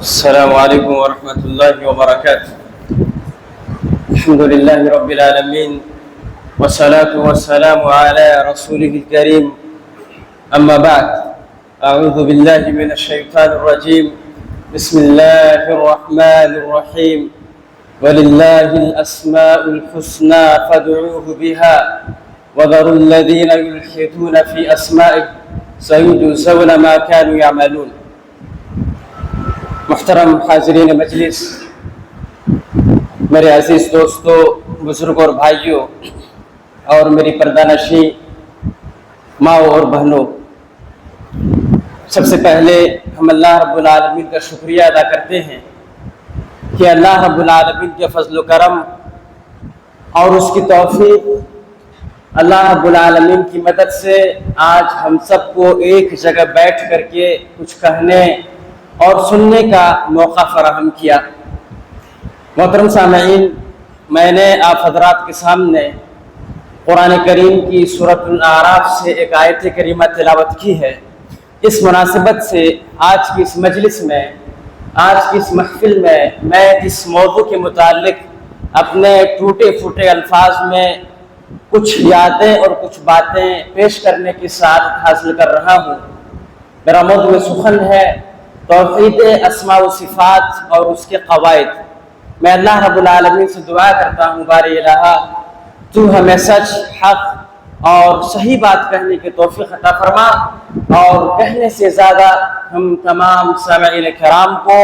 السلام عليكم ورحمة الله وبركاته. الحمد لله رب العالمين والصلاة والسلام على رسوله الكريم. أما بعد، أعوذ بالله من الشيطان الرجيم. بسم الله الرحمن الرحيم. ولله الأسماء الحسنى فادعوه بها وذروا الذين يلحدون في أسمائه سيجزون ما كانوا يعملون. محترم حاضرین مجلس، میرے عزیز دوستوں، بزرگوں اور بھائیوں، اور میری پردہ نشین ماں اور بہنوں، سب سے پہلے ہم اللہ رب العالمین کا شکریہ ادا کرتے ہیں کہ اللہ رب العالمین کے فضل و کرم اور اس کی توفیق، اللہ رب العالمین کی مدد سے آج ہم سب کو ایک جگہ بیٹھ کر کے کچھ کہنے اور سننے کا موقع فراہم کیا۔ محترم سامعین، میں نے آپ حضرات کے سامنے قرآن کریم کی سورۃ الاعراف سے ایک آیت کریمہ تلاوت کی ہے۔ اس مناسبت سے آج کی اس مجلس میں، آج کی اس محفل میں جس موضوع کے متعلق اپنے ٹوٹے پھوٹے الفاظ میں کچھ یادیں اور کچھ باتیں پیش کرنے کی سعادت حاصل کر رہا ہوں، میرا موضوع سخن ہے توحید اسماء و صفات اور اس کے قواعد۔ میں اللہ رب العالمین سے دعا کرتا ہوں، باری الہ تو ہمیں سچ، حق اور صحیح بات کہنے کی توفیق عطا فرما، اور کہنے سے زیادہ ہم تمام سامعین کرام کو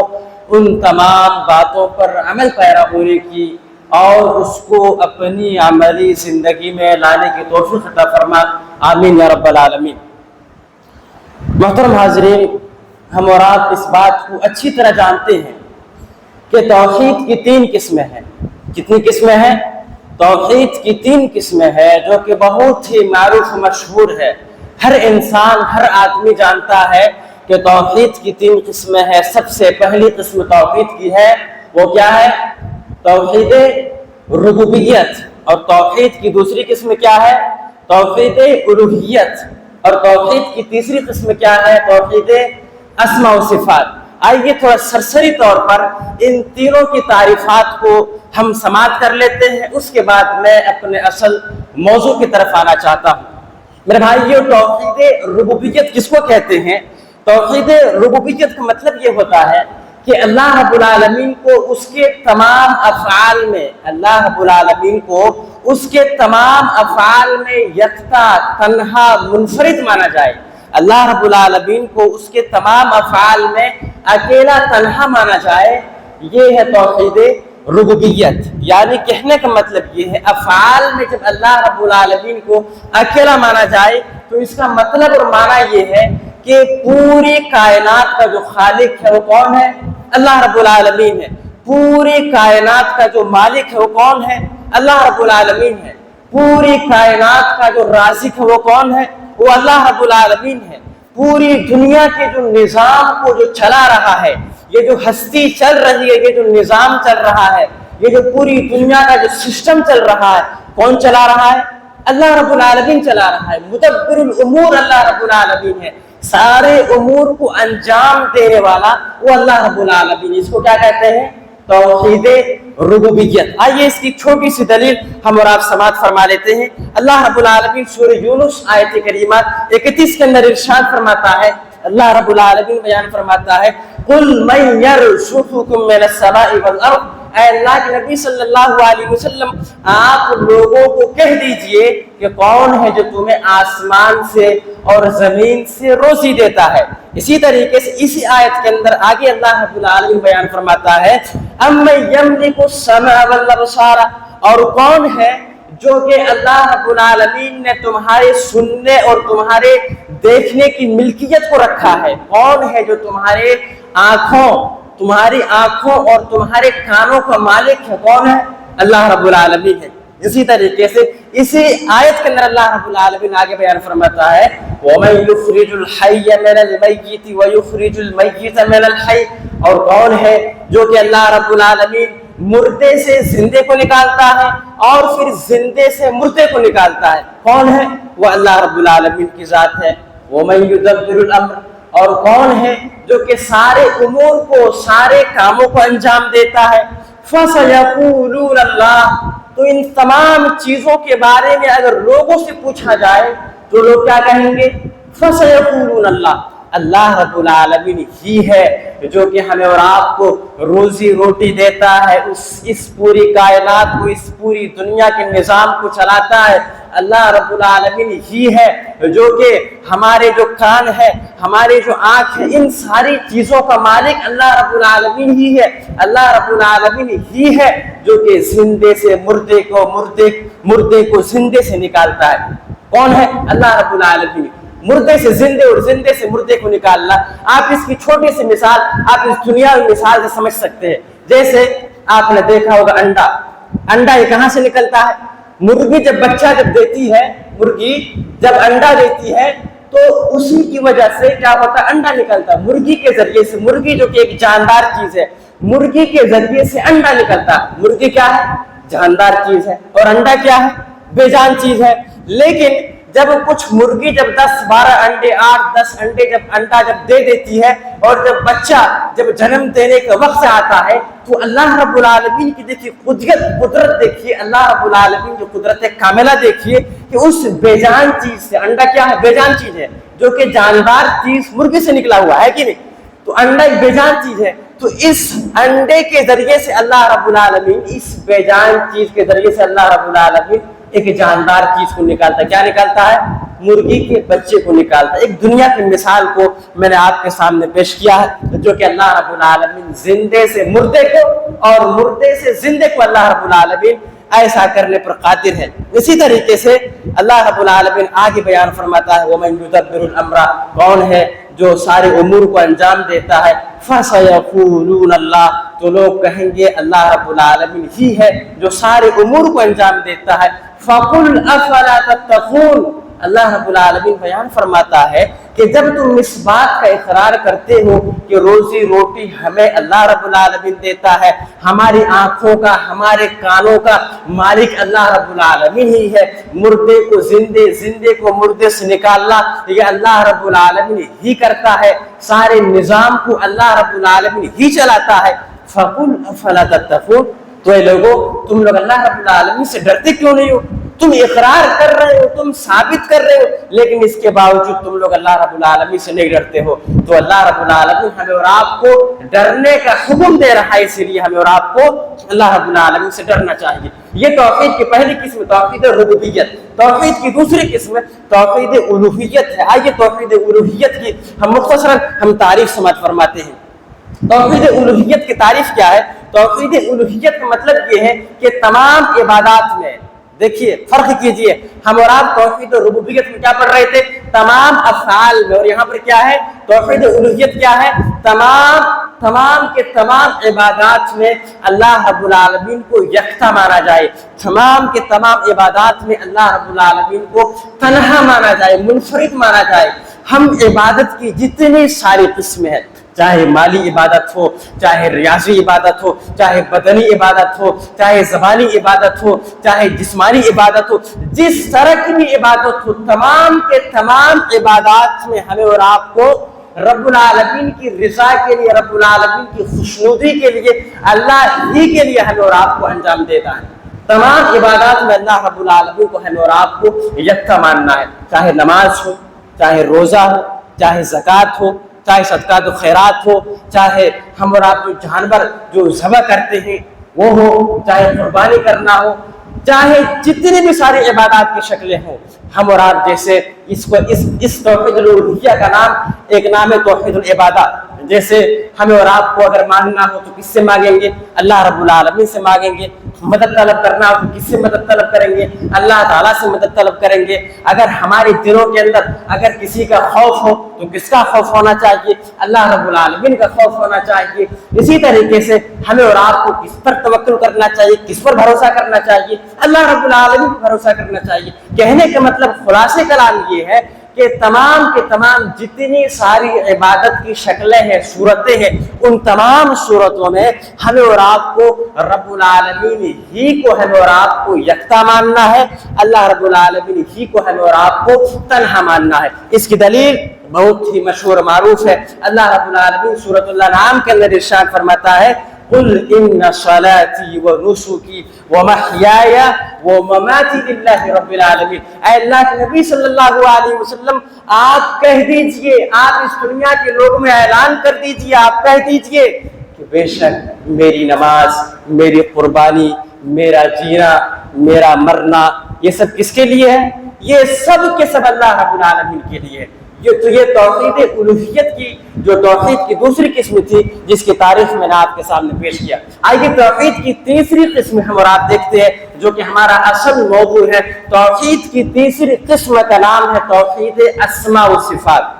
ان تمام باتوں پر عمل پیرا ہونے کی اور اس کو اپنی عملی زندگی میں لانے کی توفیق عطا فرما، آمین یا رب العالمین۔ محترم حاضرین، ہم اور آپ اس بات کو اچھی طرح جانتے ہیں کہ توحید کی 3 قسمیں ہیں۔ کتنی قسمیں ہیں؟ توحید کی 3 قسمیں ہیں، جو کہ بہت ہی معروف و مشہور ہے۔ ہر انسان، ہر آدمی جانتا ہے کہ توحید کی 3 قسمیں ہیں۔ سب سے پہلی قسم توحید کی ہے، وہ کیا ہے؟ توحید ربوبیت۔ اور توحید کی دوسری قسم کیا ہے؟ توحید الوہیت۔ اور توحید کی تیسری قسم کیا ہے؟ توحید اسماء و صفات۔ آئیے تھوڑا سرسری طور پر ان تینوں کی تعریفات کو ہم سماعت کر لیتے ہیں، اس کے بعد میں اپنے اصل موضوع کی طرف آنا چاہتا ہوں۔ میرے بھائیو، توحید ربوبیت کس کو کہتے ہیں؟ توحید ربوبیت کا مطلب یہ ہوتا ہے کہ اللہ رب العالمین کو اس کے تمام افعال میں، اللہ رب العالمین کو اس کے تمام افعال میں یکتا، تنہا، منفرد مانا جائے۔ اللہ رب العالمین کو اس کے تمام افعال میں اکیلا تنہا مانا جائے، یہ ہے توحید ربوبیت۔ یعنی کہنے کا مطلب یہ ہے، افعال میں جب اللہ رب العالمین کو اکیلا مانا جائے تو اس کا مطلب اور معنی یہ ہے کہ پوری کائنات کا جو خالق ہے وہ کون ہے؟ اللہ رب العالمین ہے۔ پوری کائنات کا جو مالک ہے وہ کون ہے؟ اللہ رب العالمین ہے۔ پوری کائنات کا جو رازق ہے وہ کون ہے؟ وہ اللہ رب العالمین ہے۔ پوری دنیا کے جو نظام کو جو چلا رہا ہے، یہ جو ہستی چل رہی ہے، یہ جو نظام چل رہا ہے، یہ جو پوری دنیا کا جو سسٹم چل رہا ہے، کون چلا رہا ہے؟ اللہ رب العالمین چلا رہا ہے۔ مدبر الامور اللہ رب العالمین ہے۔ سارے امور کو انجام دینے والا وہ اللہ رب العالمین۔ اس کو کیا کہتے ہیں؟ توحید ربوبیت۔ آئیے اس کی چھوٹی سی دلیل ہم اور آپ سماعت فرما لیتے ہیں۔ اللہ رب العالمین سورہ یونس آیت کریمہ 31 کے اندر ارشاد فرماتا ہے، اللہ رب العالمین بیان فرماتا ہے، قُلْ مَنْ يَرْزُقُكُم مِّنَ السَّمَاءِ وَالْأَرْضِ۔ اے اللہ کے نبی صلی اللہ علیہ وسلم، آپ لوگوں کو کہہ دیجئے کہ کون ہے جو تمہیں آسمان سے اور زمین سے روزی دیتا ہے۔ اسی طریقے سے اسی آیت کے اندر آگے اللہ رب العالمین بیان فرماتا ہے، أَمَّن يَمْلِكُ السَّمْعَ وَالْأَبْصَارَ۔ اور کون ہے جو کہ اللہ رب العالمین نے تمہارے سننے اور تمہارے دیکھنے کی ملکیت کو رکھا ہے؟ کون ہے جو تمہاری آنکھوں اور تمہارے کانوں کا مالک ہے؟ کون ہے؟ اللہ رب العالمین ہے۔ اسی طریقے سے اسی آیت کے اندر اللہ رب العالمین آگے بیان فرماتا ہے، وَمَن يُخْرِجُ الْحَيَّ مِنَ الْمَيِّتِ وَيُخْرِجُ الْمَيِّتَ مِنَ الْحَيِّ۔ اور کون ہے جو کہ اللہ رب العالمین مردے سے زندے کو نکالتا ہے اور پھر زندے سے مردے کو نکالتا ہے؟ کون ہے؟ وہ اللہ رب العالمین کی ذات ہے۔ وَمَن يُدَبِّرُ الْأَمْرَ۔ اور کون ہے جو کہ سارے امور کو سارے کاموں کو انجام دیتا ہے؟ فَسَيَقُولُونَ اللَّهُ، تو ان تمام چیزوں کے بارے میں اگر لوگوں سے پوچھا جائے تو لوگ کیا کہیں گے؟ فَسَيَقُولُونَ اللَّهُ، اللہ رب العالمین ہی ہے جو کہ ہمیں اور آپ کو روزی روٹی دیتا ہے، اس پوری کائنات کو، اس پوری دنیا کے نظام کو چلاتا ہے۔ اللہ رب العالمین ہی ہے جو کہ ہمارے جو کان ہے، ہمارے جو آنکھ ہے، ان ساری چیزوں کا مالک اللہ رب العالمین ہی ہے۔ اللہ رب العالمین ہی ہے جو کہ زندے سے مردے کو زندے سے نکالتا ہے۔ کون ہے؟ اللہ رب العالمین۔ مردے سے زندے اور زندے سے مردے کو نکالنا، آپ اس کی چھوٹی سی مثال آپ اس دنیا میں مثال سے سمجھ سکتے ہیں۔ جیسے آپ نے دیکھا ہوگا انڈا یہ کہاں سے نکلتا ہے؟ مرغی جب بچہ دیتی ہے، مرغی جب انڈا دیتی ہے تو اسی کی وجہ سے کیا ہوتا ہے؟ انڈا نکلتا ہے مرغی کے ذریعے سے۔ مرغی جو کہ ایک جاندار چیز ہے، مرغی کے ذریعے سے انڈا نکلتا ہے۔ مرغی کیا ہے؟ جاندار چیز ہے، اور انڈا کیا ہے؟ بے جان چیز ہے۔ لیکن جب کچھ مرغی جب 10-12 انڈے 8-10 انڈے جب دے دیتی ہے، اور جب بچہ جب جنم دینے کا وقت آتا ہے تو اللہ رب العالمین کی دیکھیے قدرت دیکھیے، اللہ رب العالمین جو قدرت کاملہ دیکھیے کہ اس بے جان چیز سے، انڈا کیا ہے؟ بے جان چیز ہے، جو کہ جاندار چیز مرغی سے نکلا ہوا ہے کہ نہیں؟ تو انڈا ایک بے جان چیز ہے، تو اس انڈے کے ذریعے سے اللہ رب العالمین، اس بے جان چیز کے ذریعے سے اللہ رب العالمین ایک جاندار چیز کو نکالتا ہے۔ کیا نکالتا ہے؟ مرغی کے بچے کو نکالتا ہے۔ ایک دنیا کی مثال کو میں نے آپ کے سامنے پیش کیا ہے، جو کہ اللہ رب العالمین زندے سے مردے کو اور مردے سے زندے کو اللہ رب العالمین ایسا کرنے پر قادر ہے۔ اسی طریقے سے اللہ رب العالمین آگے بیان فرماتا ہے وَمَن يُدَبِّرُ الْأَمْرَ، کون ہے جو سارے امور کو انجام دیتا ہے؟ فَسَيَقُولُونَ اللَّهُ، تو لوگ کہیں گے اللہ رب العالمین ہی ہے جو سارے امور کو انجام دیتا ہے۔ فَقُلْ أَفَلَا تَتَّقُونَ، اللہ رب العالمین بیان فرماتا ہے کہ جب تم اس بات کا اقرار کرتے ہو کہ روزی روٹی ہمیں اللہ رب العالمین دیتا ہے، ہماری آنکھوں کا، ہمارے کانوں کا مالک اللہ رب العالمین ہی ہے، مردے کو زندے کو مردے سے نکالنا یہ اللہ رب العالمین ہی کرتا ہے، سارے نظام کو اللہ رب العالمین ہی چلاتا ہے۔ فَقُلْ أَفَلَا تَتَّقُونَ، تو اے لوگوں تم لوگ اللہ رب العالمین سے ڈرتے کیوں نہیں ہو؟ تم اقرار کر رہے ہو، تم ثابت کر رہے ہو، لیکن اس کے باوجود تم لوگ اللہ رب العالمین سے نہیں ڈرتے ہو۔ تو اللہ رب العالمین ہمیں اور آپ کو ڈرنے کا حکم دے رہا ہے، اسی لیے ہمیں اور آپ کو اللہ رب العالمین سے ڈرنا چاہیے۔ یہ توحید کی پہلی قسم توحید ربوبیت۔ توحید کی دوسری قسم توحید الوہیت ہے۔ آئیے توحید الوہیت کی ہم مختصراً تعریف سماعت فرماتے ہیں۔ توحید الوہیت کی تعریف کیا ہے؟ توحید الوہیت کا مطلب یہ ہے کہ تمام عبادات میں، دیکھیے فرق کیجئے، ہم اور آپ توحید ربوبیت میں کیا پڑھ رہے تھے؟ تمام افعال میں، اور یہاں پر کیا ہے؟ توحید الوہیت کیا ہے؟ تمام کے تمام عبادات میں اللہ رب العالمین کو یکتا مانا جائے، تمام کے تمام عبادات میں اللہ رب العالمین کو تنہا مانا جائے، منفرد مانا جائے۔ ہم عبادت کی جتنی ساری قسمیں ہیں، چاہے مالی عبادت ہو، چاہے ریاضی عبادت ہو، چاہے بدنی عبادت ہو، چاہے زبانی عبادت ہو، چاہے جسمانی عبادت ہو، جس طرح کی بھی عبادت ہو، تمام کے تمام عبادات میں ہمیں اور آپ کو رب العالمین کی رضا کے لیے، رب العالمین کی خوشنودی کے لیے، اللہ ہی کے لیے ہمیں اور آپ کو انجام دیتا ہے۔ تمام عبادات میں اللہ رب العالمین کو ہمیں اور آپ کو یکتا ماننا ہے، چاہے نماز ہو، چاہے روزہ ہو، چاہے زکوٰۃ ہو، چاہے صدقات و خیرات ہو، چاہے ہم اور آپ جو جانور جو ذبح کرتے ہیں وہ ہو، چاہے قربانی کرنا ہو، چاہے جتنی بھی ساری عبادات کی شکلیں ہوں، ہم اور آپ جیسے اس توحید الوہیہ کا ایک نام ہے توحید العبادہ۔ جیسے ہمیں اور آپ کو اگر مانگنا ہو تو کس سے مانگیں گے؟ اللہ رب العالمین سے مانگیں گے۔ مدد طلب کرنا ہو تو کس سے مدد طلب کریں گے؟ اللہ تعالیٰ سے مدد طلب کریں گے۔ اگر ہمارے دلوں کے اندر اگر کسی کا خوف ہو تو کس کا خوف ہونا چاہیے؟ اللہ رب العالمین کا خوف ہونا چاہیے۔ اسی طریقے سے ہمیں اور آپ کو کس پر توکل کرنا چاہیے، کس پر بھروسہ کرنا چاہیے؟ اللہ رب العالمین پر بھروسہ کرنا چاہیے۔ کہنے کا مطلب خلاصے کلام یہ ہے کہ تمام کے تمام جتنی ساری عبادت کی شکلیں ہیں، صورتیں ہیں، ان تمام صورتوں میں ہمیں اور آپ کو رب العالمین ہی کو ہمیں اور آپ کو یکتا ماننا ہے، اللہ رب العالمین ہی کو ہمیں اور آپ کو تنہا ماننا ہے۔ اس کی دلیل بہت ہی مشہور معروف ہے۔ اللہ رب العالمین سورۃ الانعام کے اندر ارشاد فرماتا ہے قل ان صلاتی و نسکی و محیای و مماتی للہ رب العالمین۔ اے اللہ کے نبی صلی اللہ علیہ وسلم آپ کہہ دیجئے، آپ اس دنیا کے لوگوں میں اعلان کر دیجئے، آپ کہہ دیجئے کہ بے شک میری نماز، میری قربانی، میرا جینا، میرا مرنا، یہ سب کس کے لیے ہے؟ یہ سب کے سب اللہ رب العالمین کے لیے۔ یہ توحید الوہیت کی جو توحید کی دوسری قسم تھی جس کی تاریخ میں نے آپ کے سامنے پیش کیا۔ آئیے توحید کی تیسری قسم ہم اور آپ دیکھتے ہیں جو کہ ہمارا اصل موضوع ہے۔ توحید کی تیسری قسم کا نام ہے توحید اسماء و صفات۔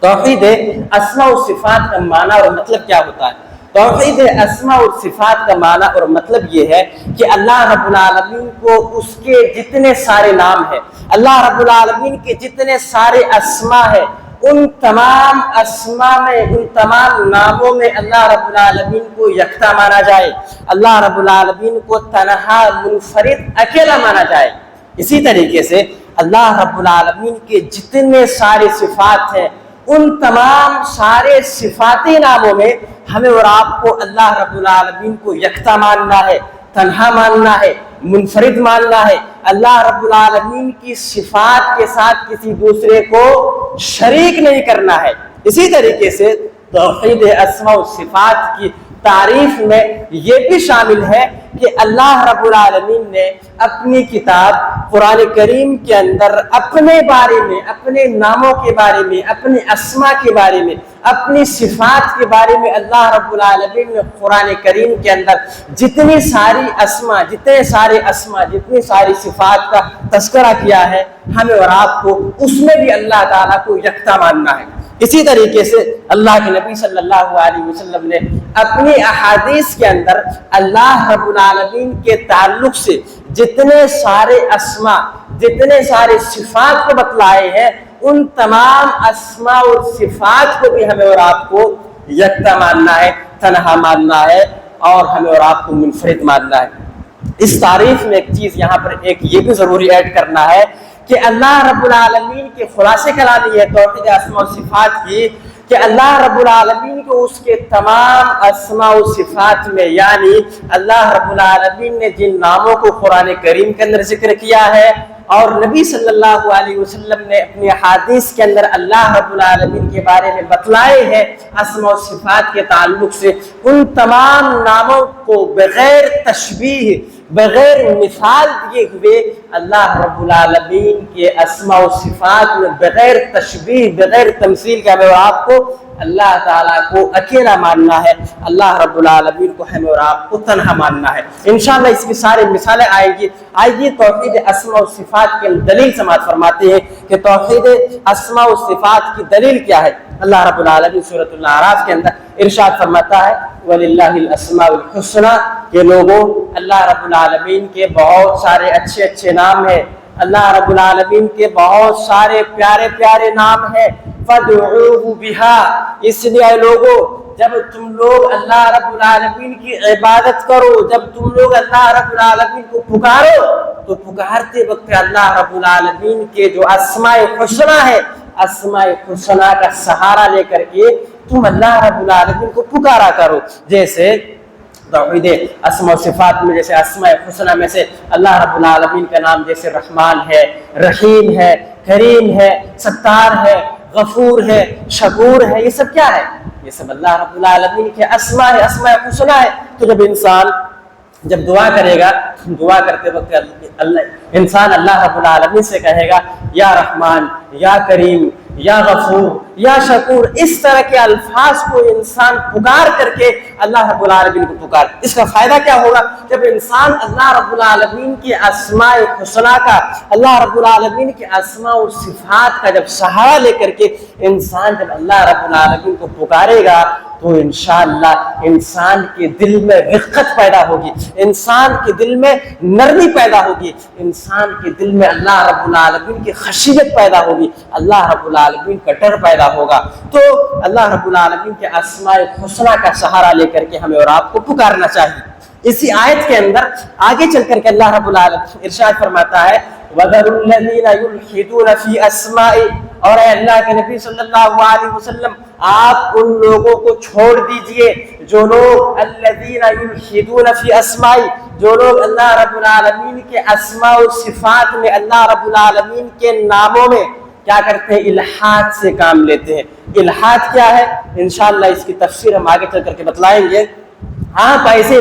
توحید اسماء و صفات کا معنی اور مطلب کیا ہوتا ہے؟ توحید اسماء و صفات کا معنی اور مطلب یہ ہے کہ اللہ رب العالمین کو اس کے جتنے سارے نام ہیں، اللہ رب العالمین کے جتنے سارے اسماء ہیں، ان تمام اسماء میں، ان تمام ناموں میں اللہ رب العالمین کو یکتا مانا جائے، اللہ رب العالمین کو تنہا، منفرد، اکیلا مانا جائے۔ اسی طریقے سے اللہ رب العالمین کے جتنے سارے صفات ہیں، ان تمام سارے صفاتی ناموں میں ہمیں اور آپ کو اللہ رب العالمین کو یکتا ماننا ہے، تنہا ماننا ہے، منفرد ماننا ہے، اللہ رب العالمین کی صفات کے ساتھ کسی دوسرے کو شریک نہیں کرنا ہے۔ اسی طریقے سے توحید اسماء و صفات کی تعریف میں یہ بھی شامل ہے کہ اللہ رب العالمین نے اپنی کتاب قرآن کریم کے اندر اپنے بارے میں، اپنے ناموں کے بارے میں، اپنے اسماء کے بارے میں، اپنی صفات کے بارے میں اللہ رب العالمین نے قرآن کریم کے اندر جتنی ساری اسماء، جتنی ساری صفات کا تذکرہ کیا ہے، ہمیں اور آپ کو اس میں بھی اللہ تعالیٰ کو یکتا ماننا ہے۔ اسی طریقے سے اللہ کے نبی صلی اللہ علیہ وسلم نے اپنی احادیث کے اندر اللہ رب العالمین کے تعلق سے جتنے سارے اسماء، جتنے سارے صفات کو بتلائے ہیں، ان تمام اسماء اور صفات کو بھی ہمیں اور آپ کو یکتا ماننا ہے، تنہا ماننا ہے، اور ہمیں اور آپ کو منفرد ماننا ہے۔ اس تعریف میں ایک چیز یہاں پر یہ بھی ضروری ایڈ کرنا ہے کہ اللہ رب العالمین کے خلاصے کلام یہ ہے توحید اسماء و صفات کی کہ اللہ رب العالمین کو اس کے تمام اسماء و صفات میں، یعنی اللہ رب العالمین نے جن ناموں کو قرآن کریم کے اندر ذکر کیا ہے اور نبی صلی اللہ علیہ وسلم نے اپنی احادیث کے اندر اللہ رب العالمین کے بارے میں بتلائے ہیں اسماء و صفات کے تعلق سے، ان تمام ناموں کو بغیر تشبیہ، بغیر مثال دیے ہوئے اللہ رب العالمین کے اسماء و صفات میں بغیر تشبیہ، بغیر تمثیل کے ہمیں اور آپ کو اللہ تعالیٰ کو اکیلا ماننا ہے، اللہ رب العالمین کو ہمیں اور آپ کو تنہا ماننا ہے۔ انشاءاللہ اس کی ساری مثالیں آئیں گی۔ آئیے توحید اسماء و صفات کے دلیل سماعت فرماتے ہیں کہ توحید اسماء و صفات کی دلیل کیا ہے۔ اللہ رب العالمین سورۃ الاعراف کے اندر ارشاد فرماتا ہے وَلِلَّهِ الْأَسْمَاءُ الْحُسْنَىٰ کہ لوگوں اللہ رب العالمین کے بہت سارے اچھے اچھے نام ہیں، اللہ رب العالمین کے بہت سارے پیارے پیارے نام ہیں، فَادْعُوهُ بِهَا اس لیے لوگوں جب تم لوگ اللہ رب العالمین کی عبادت کرو، جب تم لوگ اللہ رب العالمین کو پکارو تو پکارتے وقت اللہ رب العالمین کے جو اسماء حسنیٰ ہے، اسماء حسنیٰ کا سہارا لے کر کے تم اللہ رب العالمین کو پکارا کرو۔ جیسے توحید اسماء و صفات میں جیسے اسماء حسنیٰ میں سے اللہ رب العالمین کا نام جیسے رحمان ہے، رحیم ہے، کریم ہے، ستار ہے، غفور ہے، شکور ہے، یہ سب کیا ہے؟ یہ سب اللہ رب العالمین کے اسماء ہے، اسماء حسنیٰ ہے۔ تو جب انسان جب دعا کرے گا، دعا کرتے وقت انسان اللہ رب العالمین سے کہے گا یا رحمان، یا کریم، یا غفور، یا شکور، اس طرح کے الفاظ کو انسان پکار کر کے اللہ رب العالمین کو پکار۔ اس کا فائدہ کیا ہوگا؟ جب انسان اللہ رب العالمین کی اسماء حسنیٰ کا، اللہ رب العالمین کے اسماء و صفات کا جب سہارا لے کر کے انسان جب اللہ رب العالمین کو پکارے گا تو انشاءاللہ انسان کے دل میں رقت پیدا ہوگی، انسان کے دل میں نرمی پیدا ہوگی، انسان کے دل میں اللہ رب العالمین کی خشیت پیدا ہوگی، اللہ رب العالمین کا ڈر پیدا ہوگا۔ تو اللہ رب العالمین کے اسماء حسنیٰ کا سہارا لے کر کے ہمیں اور آپ کو پکارنا چاہیے۔ اسی آیت کے اندر آگے چل کر کے اللہ رب العالمین ارشاد فرماتا ہے وَذَرُوا الَّذِينَ يُلْحِدُونَ فِي أَسْمَائِهِ اور اے اللہ کے نبی صلی اللہ علیہ وسلم آپ ان لوگوں کو چھوڑ دیجئے جو لوگ الذین یلحدون فی اسمائی، جو لوگ اللہ رب العالمین کے اسماء و صفات میں، اللہ رب العالمین کے ناموں میں کیا کرتے ہیں؟ الحاد سے کام لیتے ہیں۔ الحاد کیا ہے؟ انشاءاللہ اس کی تفسیر ہم آگے چل کر کے بتلائیں گے۔ آپ ایسے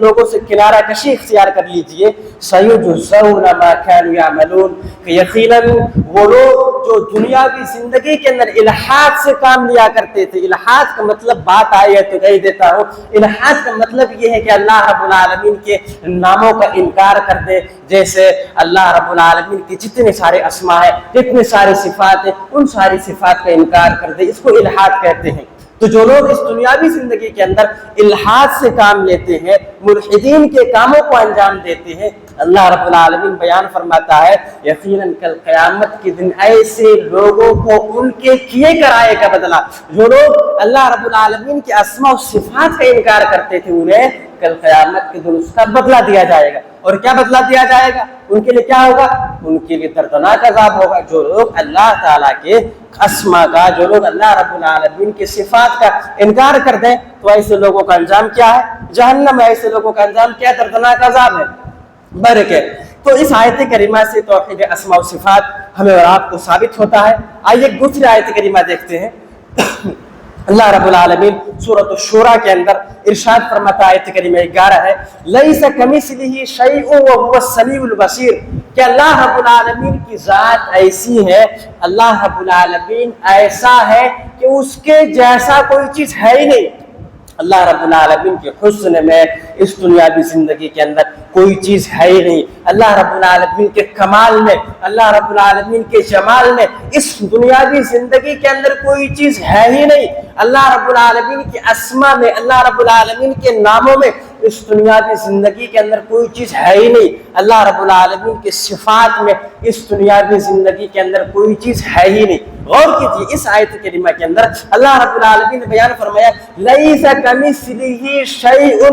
لوگوں سے کنارہ کشی اختیار کر لیجئے، سَيُجْزَوْنَ مَا كَانُوا يَعْمَلُونَ، کہ یقیناً وہ لوگ جو دنیاوی زندگی کے اندر الحاد سے کام لیا کرتے تھے۔ الحاد کا مطلب بات آئی ہے تو کہہ دیتا ہوں، الحاد کا مطلب یہ ہے کہ اللہ رب العالمین کے ناموں کا انکار کر دے، جیسے اللہ رب العالمین کی جتنے سارے اسماء ہیں، جتنے سارے صفات ہیں، ان ساری صفات کا انکار کر دے، اس کو الحاد کہتے ہیں۔ تو جو لوگ اس دنیاوی زندگی کے اندر الحاد سے کام لیتے ہیں، ملحدین کے کاموں کو انجام دیتے ہیں، اللہ رب العالمین بیان فرماتا ہے یقیناً کل قیامت کے دن ایسے لوگوں کو ان کے کیے کرائے کا بدلہ، جو لوگ اللہ رب العالمین کے اسماء و صفات کا انکار کرتے تھے، انہیں کل قیامت کے دن اس کا بدلہ دیا جائے گا۔ اور کیا بدلہ دیا جائے گا؟ ان کے لیے کیا ہوگا؟ ان کے لیے دردناک عذاب ہوگا۔ جو لوگ اللہ تعالیٰ کے اسماء کا، جو لوگ اللہ رب العالمین کے صفات کا انکار کر دیں تو ایسے لوگوں کا انجام کیا ہے؟ جہنم ہے۔ ایسے لوگوں کا انجام کیا؟ دردناک عذاب ہے۔ برکے تو اس آیت کریمہ سے توحید اسماء و صفات ہمیں اور آپ کو ثابت ہوتا ہے۔ آئیے دوسری آیت کریمہ دیکھتے ہیں۔ اللہ رب العالمین سورۃ الشورى کے اندر ارشاد فرماتا ہے، آیت کریمہ 11 ہے، لیس کمثلہ شیء وہو السمیع البصیر، کہ اللہ رب العالمین کی ذات ایسی ہے، اللہ رب العالمین ایسا ہے کہ اس کے جیسا کوئی چیز ہے ہی نہیں۔ اللہ رب العالمین کے حسن میں اس دنیاوی زندگی کے اندر کوئی چیز ہے ہی نہیں۔ اللہ رب العالمین کے کمال میں، اللہ رب العالمین کے جمال میں اس دنیاوی زندگی کے اندر کوئی چیز ہے ہی نہیں۔ اللہ رب العالمین کے اسماء میں، اللہ رب العالمین کے ناموں میں اس دنیاوی زندگی کے اندر کوئی چیز ہے ہی نہیں۔ اللہ رب العالمین کے صفات میں اس دنیاوی زندگی کے اندر کوئی چیز ہے ہی نہیں۔ غور کیجیے اس آیت کریمہ کے اندر اللہ رب العالمین نے بیان فرمایا لیس کمثلہ شیء۔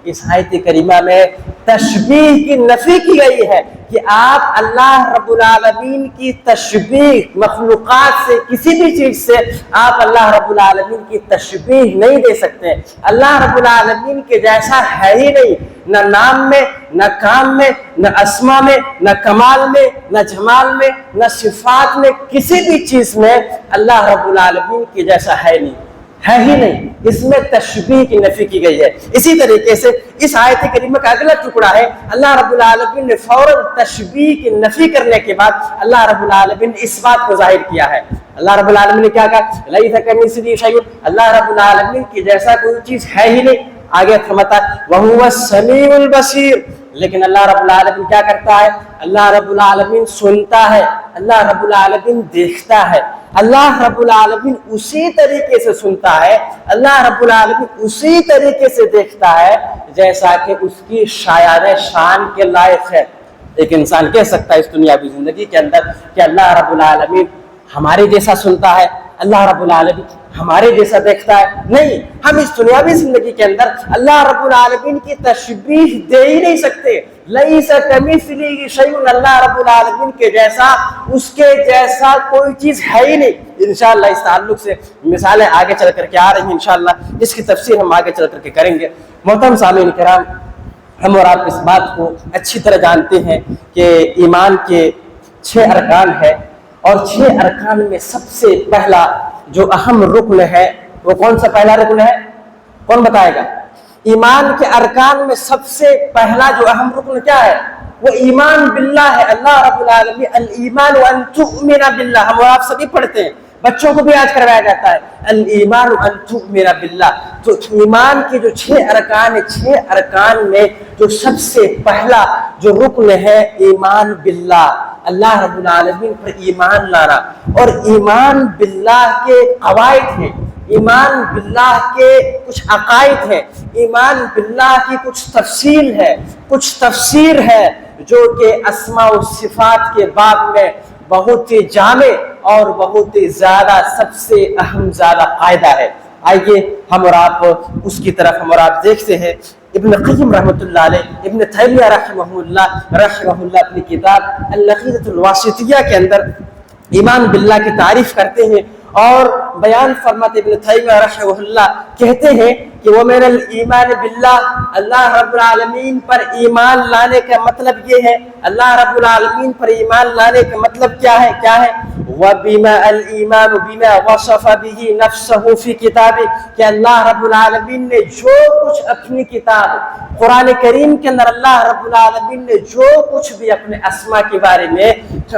اس آیت کریمہ میں تشبیہ کی نفی کی گئی ہے کہ آپ اللہ رب العالمین کی تشبیہ مخلوقات سے، کسی بھی چیز سے آپ اللہ رب العالمین کی تشبیہ نہیں دے سکتے۔ اللہ رب العالمین کے جیسا ہے ہی نہیں، نہ نام میں، نہ کام میں، نہ اسما میں، نہ کمال میں، نہ جمال میں، نہ صفات میں، کسی بھی چیز میں اللہ رب العالمین کے جیسا ہے نہیں، ہے ہی نہیں۔ اس میں تشبیہ کی نفی کی گئی ہے۔ اسی طریقے سے اس آیت کریمہ کا اگلا ٹکڑا ہے، اللہ رب العالمین نے فوراً تشبیہ کی نفی کرنے کے بعد اللہ رب العالمین نے اس بات کو ظاہر کیا ہے۔ اللہ رب العالمین نے کیا کہا؟ لیس کمثلہ شیء، اللہ رب العالمین کی جیسا کوئی چیز ہے ہی نہیں۔ آگے فرماتا ہے وَهُوَ السَّمِيعُ الْبَصِيرُ، لیکن اللہ رب العالمین کیا کرتا ہے؟ اللہ رب العالمین سنتا ہے، اللہ رب العالمین دیکھتا ہے، اللہ رب العالمین اسی طریقے سے سنتا ہے، اللہ رب العالمین اسی طریقے سے دیکھتا ہے جیسا کہ اس کی شایان شان کے لائق ہے۔ ایک انسان کہہ سکتا ہے اس دنیاوی زندگی کے اندر کہ اللہ رب العالمین ہمارے جیسا سنتا ہے، اللہ رب العالمین ہمارے جیسا دیکھتا ہے؟ نہیں، ہم اس دنیاوی زندگی کے اندر اللہ رب العالمین کی تشبیہ دے ہی نہیں سکتے۔ لیس کمثلہ شیء، اللہ رب العالمین کے جیسا، اس کے جیسا کوئی چیز ہے ہی نہیں۔ انشاءاللہ اس تعلق سے مثالیں آگے چل کر کے آ رہی ہیں، انشاءاللہ اس کی تفسیر ہم آگے چل کر کے کریں گے۔ محترم سامعین کرام، ہم اور آپ اس بات کو اچھی طرح جانتے ہیں کہ ایمان کے 6 ارکان ہیں، اور 6 ارکان میں سب سے پہلا جو اہم رکن ہے وہ کون سا پہلا رکن ہے؟ کون بتائے گا؟ ایمان کے ارکان میں سب سے پہلا جو اہم رکن کیا ہے؟ وہ ایمان باللہ ہے۔ اللہ رب العالمین الایمان ان تؤمن باللہ، ہم اور آپ سبھی پڑھتے ہیں، بچوں کو بھی آج کروایا جاتا ہے الایمان ان تؤمن باللہ۔ تو ایمان کے جو 6 ارکان ہیں، 6 ارکان میں جو سب سے پہلا جو رکن ہے ایمان باللہ، اللہ رب العالمین پر ایمان لانا۔ اور ایمان باللہ کے قواعد ہیں، ایمان باللہ کے کچھ عقائد ہیں، ایمان باللہ کی کچھ تفصیل ہے، کچھ تفسیر ہے، جو کہ اسماء و صفات کے باب میں بہت ہی جامع اور بہت ہی زیادہ سب سے اہم زیادہ قاعدہ ہے۔ آئیے ہم اور آپ اس کی طرف ہم اور آپ دیکھتے ہیں۔ ابن قیم رحمۃ اللہ علیہ، ابن تیمیہ رحمہ اللہ اپنی کتاب العقیدۃ الواسطیہ کے اندر ایمان باللہ کی تعریف کرتے ہیں اور بیان فرماتے ابن تیمیہ رحمہ اللہ کہتے ہیں کہ وہ میرا ایمان باللہ اللہ رب العالمین پر ایمان لانے کا مطلب یہ ہے، اللہ رب العالمین پر ایمان لانے کا مطلب کیا ہے وَبِمَا الْإِيمَانُ بِمَا وَصَفَ بِهِ نَفْسَهُ فِي كِتَابِهِ کہ اللہ رب العالمین نے جو کچھ اپنی کتاب قرآن کریم کے اندر اللہ رب العالمین نے جو کچھ بھی اپنے اسماء کے بارے میں،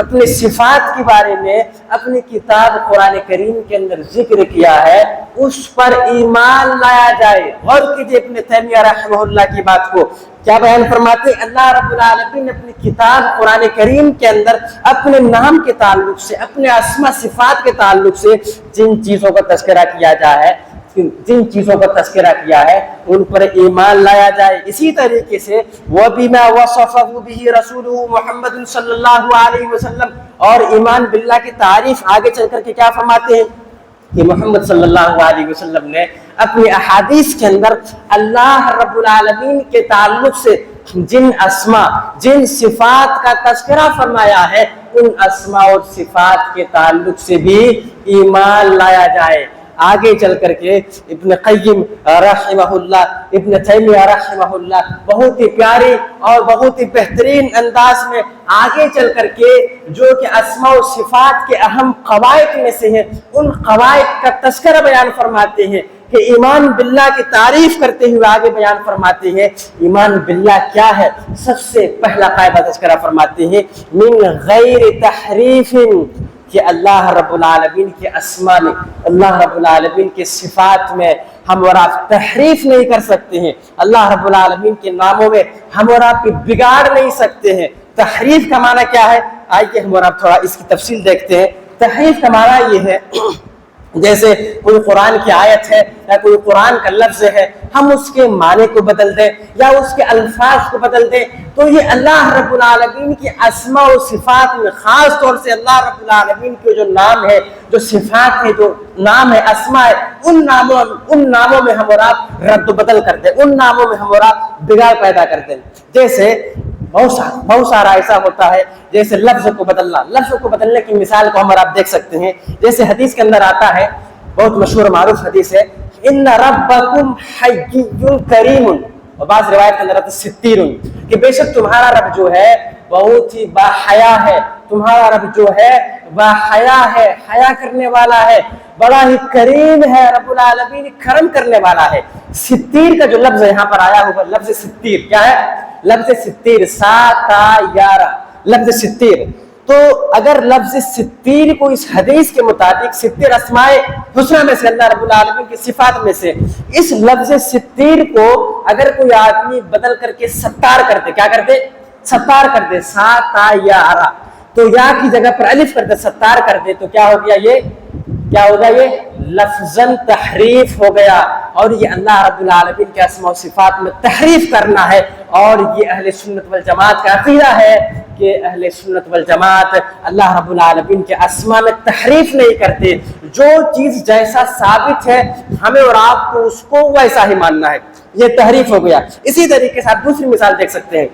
اپنے صفات کے بارے میں اپنی کتاب قرآن کریم کے اندر ذکر کیا ہے اس پر ایمان لایا جائے۔ غور کیجیے ابن تیمیہ رحمہ اللہ کی بات کو، کیا بیان فرماتے ہیں؟ اللہ رب العالمین نے اپنی کتاب قرآن کریم کے اندر اپنے نام کے تعلق سے، اپنے اسماء صفات کے تعلق سے جن چیزوں کا تذکرہ کیا ہے ان پر ایمان لایا جائے۔ اسی طریقے سے وَبِمَا وَصَفَهُ بِهِ رَسُولُهُ محمد صلی اللہ علیہ وسلم، اور ایمان باللہ کی تعریف آگے چل کر کے کیا فرماتے ہیں کہ محمد صلی اللہ علیہ وسلم نے اپنی احادیث کے اندر اللہ رب العالمین کے تعلق سے جن اسماء جن صفات کا تذکرہ فرمایا ہے ان اسماء اور صفات کے تعلق سے بھی ایمان لایا جائے۔ آگے چل کر کے ابن قیم رحمہ اللہ، ابن تیمیہ رحمہ اللہ بہت ہی پیاری اور بہت ہی بہترین انداز میں آگے چل کر کے جو کہ اسماء و صفات کے اہم قواعد میں سے ہیں ان قواعد کا تذکرہ بیان فرماتے ہیں کہ ایمان باللہ کی تعریف کرتے ہوئے آگے بیان فرماتے ہیں ایمان باللہ کیا ہے۔ سب سے پہلا قاعدہ تذکرہ فرماتے ہیں من غیر تحریف، کہ اللہ رب العالمین کے اسماء میں، اللہ رب العالمین کے صفات میں ہم اور آپ تحریف نہیں کر سکتے ہیں، اللہ رب العالمین کے ناموں میں ہم اور آپ بگاڑ نہیں سکتے ہیں۔ تحریف کا معنی کیا ہے؟ آئیے ہم اور آپ تھوڑا اس کی تفصیل دیکھتے ہیں۔ تحریف کا معنی یہ ہے جیسے کوئی قرآن کی آیت ہے یا کوئی قرآن کا لفظ ہے، ہم اس کے معنی کو بدل دیں یا اس کے الفاظ کو بدل دیں تو یہ اللہ رب العالمین کی اسماء و صفات میں، خاص طور سے اللہ رب العالمین کے جو نام ہے، جو صفات ہے، جو نام ہے، اسماء ہے، ان ناموں میں ہم اور آپ رد و بدل کر دیں، ان ناموں میں ہم اور آپ بگاڑ پیدا کر دیں۔ جیسے بہت سارا ایسا ہوتا ہے، جیسے لفظ کو بدلنے کی مثال کو ہم اور آپ دیکھ سکتے ہیں۔ جیسے حدیث کے اندر آتا ہے، بہت مشہور معروف حدیث ہے، ان ربکم حی کریم، اور بعض روایت کے اندر آتا ہے ستیر، کہ بے شک تمہارا رب جو ہے بہت ہی باحیا ہے، تمہارا رب جو ہے باحیا ہے، حیا کرنے والا ہے، بڑا ہی کریم ہے، رب العالمین کرم کرنے والا ہے۔ ستیر کا جو لفظ یہاں پر آیا ہوگا، لفظ ستیر کیا ہے؟ لفظ ستیر، ساتا یارہ، لفظ ستیر۔ تو اگر لفظ ستیر کو اس حدیث کے مطابق، ستیر اسماء حسنہ میں سے، اللہ رب العالمین کی صفات میں سے، اس لفظ ستیر کو اگر کوئی آدمی بدل کر کے ستار کر دے، کیا کر دے؟ ستار کر دے، ساتا یارہ، تو یا کی جگہ پر الف کر دے، ستار کر دے، تو کیا ہو گیا؟ یہ کیا ہوگا؟ یہ لفظاً تحریف ہو گیا، اور یہ اللہ رب العالمین کے اسماء و صفات میں تحریف کرنا ہے۔ اور یہ اہل سنت والجماعت کا عقیدہ ہے کہ اہل سنت والجماعت اللہ رب العالمین کے اسماء میں تحریف نہیں کرتے، جو چیز جیسا ثابت ہے ہمیں اور آپ کو اس کو ویسا ہی ماننا ہے، یہ تحریف ہو گیا۔ اسی طریقے سے آپ دوسری مثال دیکھ سکتے ہیں،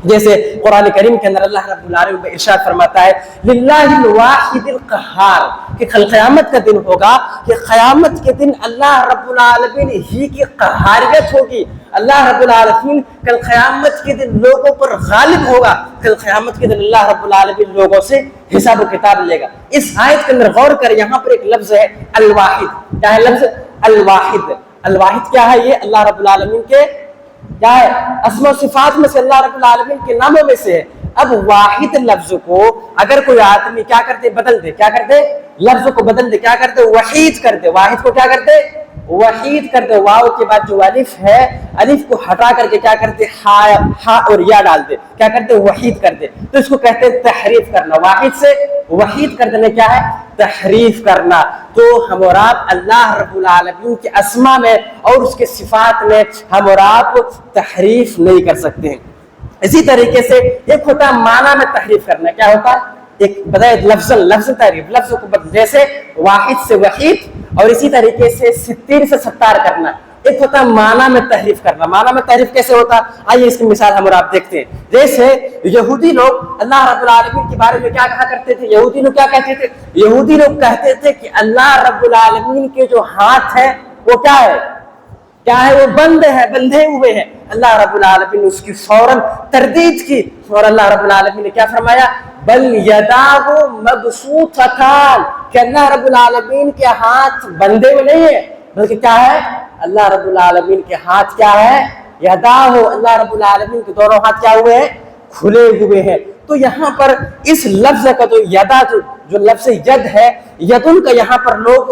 جیسے قرآن کریم کے اندر اللہ رب العالمین ارشاد فرماتا ہے للہ الواحد القہار، کہ کل قیامت کا دن ہوگا، کہ قیامت کے دن اللہ رب العالمین ہی کی قہاریت ہوگی، اللہ رب العالمین کل قیامت کے دن لوگوں پر غالب ہوگا، کل قیامت کے دن اللہ رب العالمین لوگوں سے حساب و کتاب لے گا۔ اس آیت کے اندر غور کریں، یہاں پر ایک لفظ ہے الواحد، کیا ہے لفظ الواحد؟ الواحد کیا ہے؟ یہ اللہ رب العالمین کے کیا ہے؟ اسماء و صفات میں سے، اللہ رب العالمین کے ناموں میں سے ہے۔ اب واحد لفظ کو اگر کوئی آدمی کیا کرتے؟ بدل دے، کیا کرتے؟ لفظ کو بدل دے، کیا کرتے؟ وحید کر دے، واحد کو کیا کرتے؟ وحید کر دے، واو کے بعد جو الف ہے، الف کو ہٹا کر کے کیا کرتے؟ ہا اور یا ڈال دے، کیا کرتے؟ وحید کر دے، تو اس کو کہتے ہیں تحریف کرنا۔ واحد سے وحید کر دینے کیا ہے؟ تحریف کرنا۔ تو ہم اور آپ اللہ رب العالمین کے اسماء میں اور اس کے صفات میں ہم اور آپ تحریف نہیں کر سکتے ہیں۔ اسی طریقے سے ایک ہوتا ہے معنی میں تحریف کرنا، کیا ہوتا ہے؟ ایک بتائے لفظ تحریف، لفظ کو بدل، جیسے واحد سے وحید، اور اسی طریقے سے ستیر سے ستار کرنا۔ ایک ہوتا ہے معنی میں تحریف کرنا. معنی میں تحریف کیسے ہوتا؟ آئیے اس کی مثال ہم اور آپ دیکھتے ہیں. جیسے یہودی لوگ اللہ رب العالمین کے بارے میں کیا کہا کرتے تھے؟ یہودی لوگ کیا کہتے تھے؟ یہودی لوگ کہتے تھے کہ اللہ رب العالمین کے جو ہاتھ ہے وہ کیا ہے؟ کیا ہے؟ وہ بند ہے، بندھے ہوئے ہیں. اللہ رب العالمین نے اس کی فوراً تردید کی اور اللہ رب العالمین نے کیا فرمایا؟ بل یداہ مبسوطتان، کہ اللہ رب العالمین کے ہاتھ بندھے ہوئے نہیں ہیں بلکہ کیا ہے؟ اللہ رب العالمین کے ہاتھ کیا ہے؟ یداہ، اللہ رب العالمین کے دونوں ہاتھ کیا ہوئے ہیں؟ کھلے ہوئے ہیں. تو یہاں پر اس لفظ کا جو یدا، جو لفظ ید ہے، یدن کا یہاں پر لوگ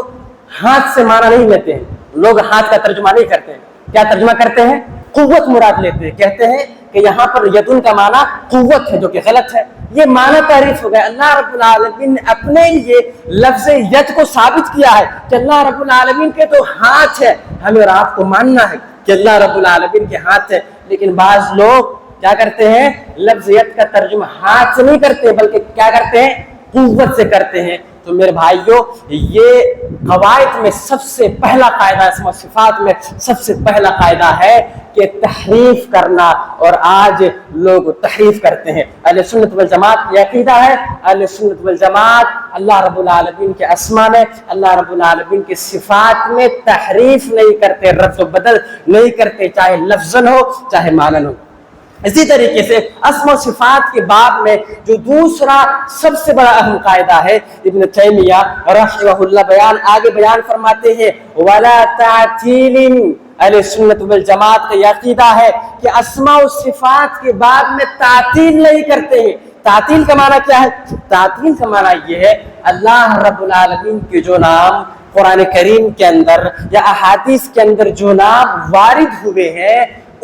ہاتھ سے معنی نہیں لیتے ہیں. لوگ ہاتھ کا ترجمہ نہیں کرتے ہیں. کیا ترجمہ کرتے ہیں؟ قوت مراد لیتے ہیں. کہتے ہیں کہ یہاں پر یدن کا معنی قوت ہے، جو کہ غلط ہے. یہ معنی تعریف ہو گیا. اللہ رب العالمین نے اپنے لیے لفظ ید کو ثابت کیا ہے کہ اللہ رب العالمین کے تو ہاتھ ہے. ہمیں اور آپ کو ماننا ہے کہ اللہ رب العالمین کے ہاتھ ہے. لیکن بعض لوگ کیا کرتے ہیں؟ لفظ ید کا ترجمہ ہاتھ سے نہیں کرتے بلکہ کیا کرتے ہیں؟ قوت سے کرتے ہیں. تو میرے بھائیوں، یہ قواعد میں سب سے پہلا قاعدہ، اسم و صفات میں سب سے پہلا قاعدہ ہے کہ تحریف کرنا، اور آج لوگ تحریف کرتے ہیں. اہل سنت والجماعت یہ عقیدہ ہے. اہل سنت والجماعت اللہ رب العالمین کے اسماء میں، اللہ رب العالمین کے صفات میں تحریف نہیں کرتے، رد و بدل نہیں کرتے، چاہے لفظاً ہو چاہے معنی ہو. اسی طریقے سے اسم و صفات کے باب میں جو دوسرا سب سے بڑا اہم قاعدہ ہے، ابن تیمیہ رحمہ اللہ آگے بیان فرماتے ہیں وَلَا تَعْتِيلٍ. اہل سنت والجماعت کا یہ عقیدہ ہے کہ اسماء و صفات کے باب میں تعطیل نہیں کرتے ہیں. تعطیل کا معنی کیا ہے؟ تعطیل کا معنی یہ ہے اللہ رب العالمین کے جو نام قرآن کریم کے اندر یا احادیث کے اندر جو نام وارد ہوئے ہیں،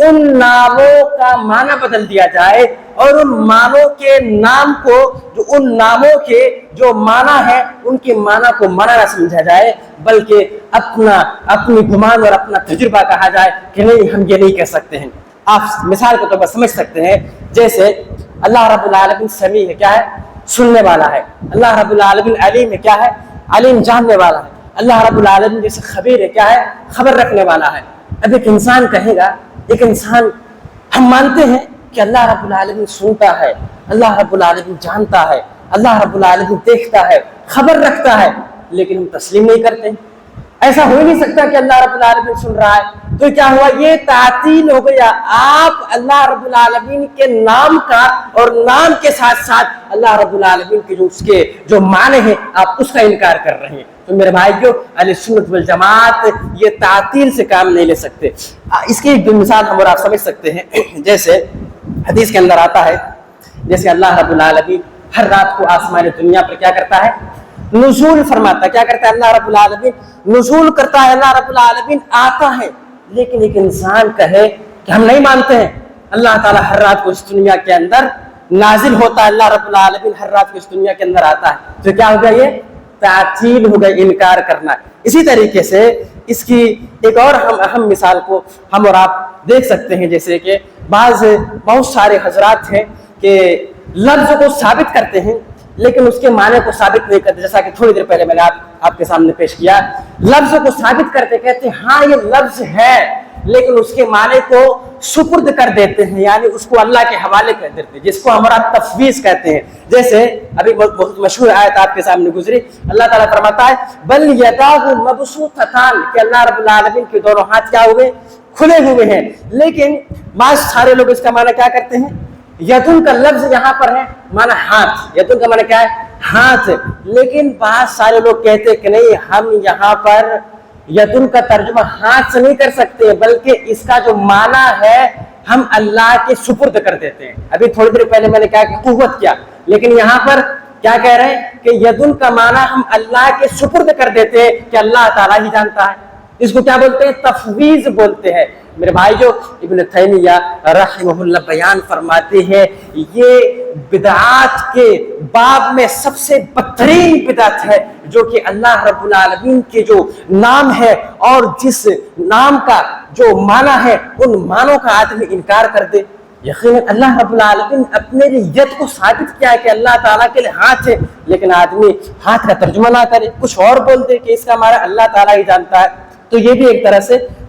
ان ناموں کا معنی بدل دیا جائے اور ان معنوں کے نام کو، جو ان ناموں کے جو معنی ہے ان کے معنی کو معنی نہ سمجھا جائے بلکہ اپنی گمان اور اپنا تجربہ کہا جائے کہ نہیں، ہم یہ نہیں کہہ سکتے ہیں. آپ مثال کو تو بس سمجھ سکتے ہیں. جیسے اللہ رب العالمین سمیع ہے، کیا ہے؟ سننے والا ہے. اللہ رب العالمین علیم ہے، کیا ہے؟ علیم جاننے والا ہے. اللہ رب العالمین جیسے خبیر ہے، کیا ہے؟ خبر رکھنے والا ہے. اب ایک انسان کہے گا، ایک انسان، ہم مانتے ہیں کہ اللہ رب العالمین سنتا ہے، اللہ رب العالمین جانتا ہے، اللہ رب العالمین دیکھتا ہے، خبر رکھتا ہے، لیکن ہم تسلیم نہیں کرتے. ایسا ہو ہی نہیں سکتا کہ اللہ رب العالمین سن رہا ہے. تو کیا ہوا؟ یہ تعطیل ہو گیا. آپ اللہ رب العالمین کے نام کا اور نام کے ساتھ ساتھ اللہ رب العالمین کے جو اس کے جو معنی ہیں آپ اس کا انکار کر رہے ہیں. تو میرے بھائیو، اہل سنت والجماعت یہ تعطیل سے کام نہیں لے سکتے. اس کی ایک مثال ہم اور آپ سمجھ سکتے ہیں. جیسے حدیث کے اندر آتا ہے، جیسے اللہ رب العالمین ہر رات کو آسمان دنیا پر کیا کرتا ہے؟ نزول فرماتا ہے. کیا کرتا ہے؟ اللہ رب العالمین نزول کرتا ہے، اللہ رب العالمین آتا ہے. لیکن ایک انسان کہے کہ ہم نہیں مانتے ہیں، اللہ تعالیٰ ہر رات کو اس دنیا کے اندر نازل ہوتا ہے، اللہ رب العالمین ہر رات کو اس دنیا کے اندر آتا ہے. تو کیا ہو گیا؟ یہ تعطیل ہو گیا، انکار کرنا. اسی طریقے سے اس کی ایک اور اہم مثال کو ہم اور آپ دیکھ سکتے ہیں. جیسے کہ بہت سارے حضرات ہیں کہ لفظ کو ثابت کرتے ہیں لیکن اس کے معنی کو ثابت نہیں کرتے. جیسا کہ تھوڑی دیر پہلے میں نے آپ کے سامنے پیش کیا، لفظ کو ثابت کرتے کہتے ہیں ہاں یہ لفظ ہے، لیکن اس کے معنی کو سپرد کر دیتے ہیں، یعنی اس کو اللہ کے حوالے کر دیتے ہیں، جس کو ہمارا تفویض کہتے ہیں. جیسے ابھی بہت مشہور آیت آپ کے سامنے گزری، اللہ تعالیٰ فرماتا ہے بل یداہ مبسوطتان، کہ اللہ رب العالمین کے دونوں ہاتھ کیا ہوئے؟ کھلے ہوئے ہیں. لیکن بعض سارے لوگ اس کا معنی کیا کرتے ہیں؟ یدن کا لفظ یہاں پر ہے معنی ہاتھ، یدن کا معنی کیا ہے؟ ہاتھ. لیکن بعض سارے لوگ کہتے ہیں کہ نہیں، ہم یہاں پر یدن کا ترجمہ ہاتھ سے نہیں کر سکتے بلکہ اس کا جو معنی ہے ہم اللہ کے سپرد کر دیتے ہیں. ابھی تھوڑی دیر پہلے میں نے کہا کہ قوت کیا، لیکن یہاں پر کیا کہہ رہے ہیں کہ یدن کا معنی ہم اللہ کے سپرد کر دیتے ہیں کہ اللہ تعالیٰ ہی جانتا ہے. اس کو کیا بولتے ہیں؟ تفویض بولتے ہیں. میرے بھائی جو ابن تیمیہ رحمہ اللہ بیان فرماتے ہیں یہ بدعات کے باب میں سب سے بدترین بدعت ہے، جو کہ اللہ رب العالمین کے جو نام ہے اور جس نام کا جو معنی ہے ان معنوں کا آدمی انکار کر دے. یقیناً اللہ رب العالمین اپنے لیے ید کو ثابت کیا ہے کہ اللہ تعالیٰ کے لیے ہاتھ ہے، لیکن آدمی ہاتھ کا ترجمہ نہ کرے، کچھ اور بول دے کہ اس کا ہمارا اللہ تعالیٰ ہی جانتا ہے. تو یہ بھی ایک طرح سے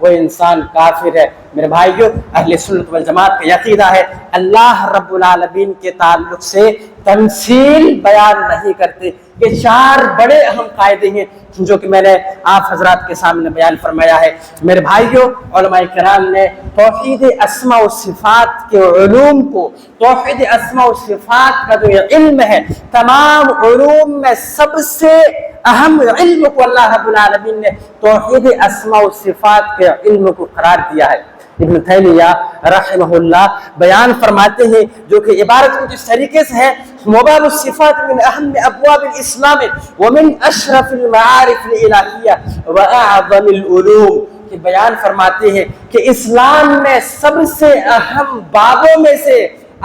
وہ انسان کافر ہے۔ میرے بھائیوں، اہل سنت والجماعت کا عقیدہ ہے اللہ رب العالمین کے تعلق سے تمثیل بیان نہیں کرتے۔ یہ چار بڑے اہم قاعدے ہیں جو کہ میں نے آپ حضرات کے سامنے بیان فرمایا ہے۔ میرے بھائیوں، علماء کرام نے توحید اسماء و صفات کے علوم کو، توحید اسماء و صفات کا جو یہ علم ہے، تمام علوم میں سب سے اہم علم کو اللہ رب العالمین نے توحید اسماء و صفات کے علم کو قرار دیا ہے۔ ابن تیمیہ رحمہ اللہ بیان فرماتے ہیں، جو کہ عبارت کچھ اس طریقے سے ہے: وباب الصفات من اہم ابواب الاسلام ومن اشرف المعارف الالہیہ واعظم العلوم، کہ بیان فرماتے ہیں کہ اسلام میں سب سے اہم بابوں میں سے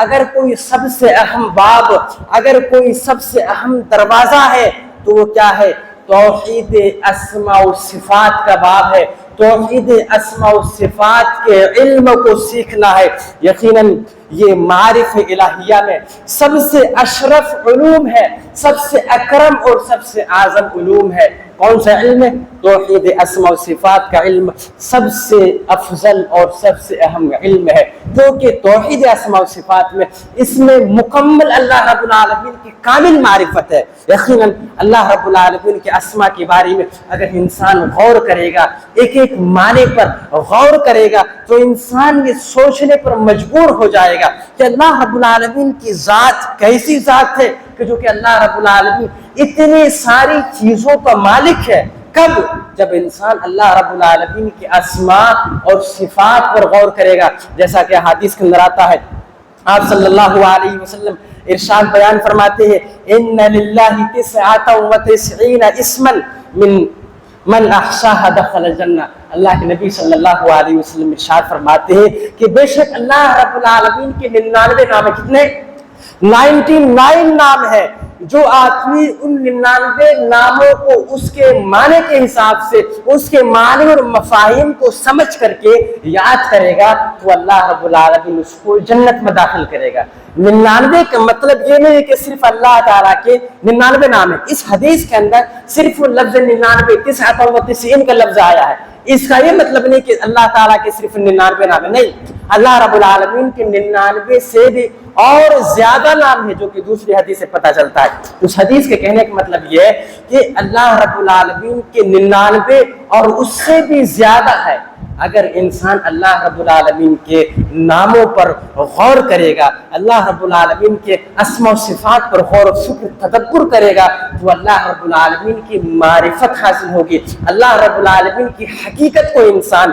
اگر کوئی سب سے اہم باب، اگر کوئی سب سے اہم دروازہ ہے تو وہ کیا ہے؟ توحید اسماء و صفات کا باب ہے۔ توحید اسماء و صفات کے علم کو سیکھنا ہے۔ یقیناً یہ معارف الہیہ میں سب سے اشرف علوم ہے، سب سے اکرم اور سب سے اعظم علوم ہے۔ کون سا علم ہے؟ توحید اسماء و صفات کا علم سب سے افضل اور سب سے اہم علم ہے، کیونکہ توحید اسماء و صفات میں اس میں مکمل اللہ رب العالمین کی کامل معرفت ہے۔ یقیناً اللہ رب العالمین کے اسماء کے بارے میں اگر انسان غور کرے گا، ایک ایک معنی پر غور کرے گا، تو انسان یہ سوچنے پر مجبور ہو جائے گا کہ اللہ رب العالمین کی ذات کیسی ذات ہے، کہ جو کہ اللہ رب العالمین اتنی ساری چیزوں کا مالک ہے۔ کب؟ جب انسان اللہ رب العالمین کی اسماء اور صفات پر غور کرے گا، جیسا کہ حدیث کے اندر آتا ہے، آپ صلی اللہ علیہ وسلم ارشاد بیان فرماتے ہیں: ان للہ 99 اسما من احصاها دخل الجنہ۔ اللہ کے نبی صلی اللہ علیہ وسلم ارشاد فرماتے ہیں کہ بے شک اللہ رب العالمین کے 99 نام ہیں۔ کتنے؟ 99 نام ہے۔ جو آدمی ان 99 ناموں کو اس کے معنی کے حساب سے، اس کے معنی اور مفاہیم کو سمجھ کر کے یاد کرے گا، تو اللہ رب العالمین اس کو جنت میں داخل کرے گا۔ 99 کا مطلب یہ نہیں ہے کہ صرف اللہ تعالیٰ کے 99 نام ہیں۔ اس حدیث کے اندر صرف لفظ 99 99 کا لفظ آیا ہے، اس کا یہ مطلب نہیں کہ اللہ تعالیٰ کے صرف 99 نام ہیں، نہیں، اللہ رب العالمین کے 99 سے بھی اور زیادہ نام ہے، جو کہ دوسری حدیث سے پتہ چلتا ہے۔ اس حدیث کے کہنے کا مطلب یہ ہے کہ اللہ رب العالمین کے 99 اور اس سے بھی زیادہ ہے۔ اگر انسان اللہ رب العالمین کے ناموں پر غور کرے گا، اللہ رب العالمین کے اسماء و صفات پر غور و فکر تدبر کرے گا، تو اللہ رب العالمین کی معرفت حاصل ہوگی، اللہ رب العالمین کی حقیقت کو انسان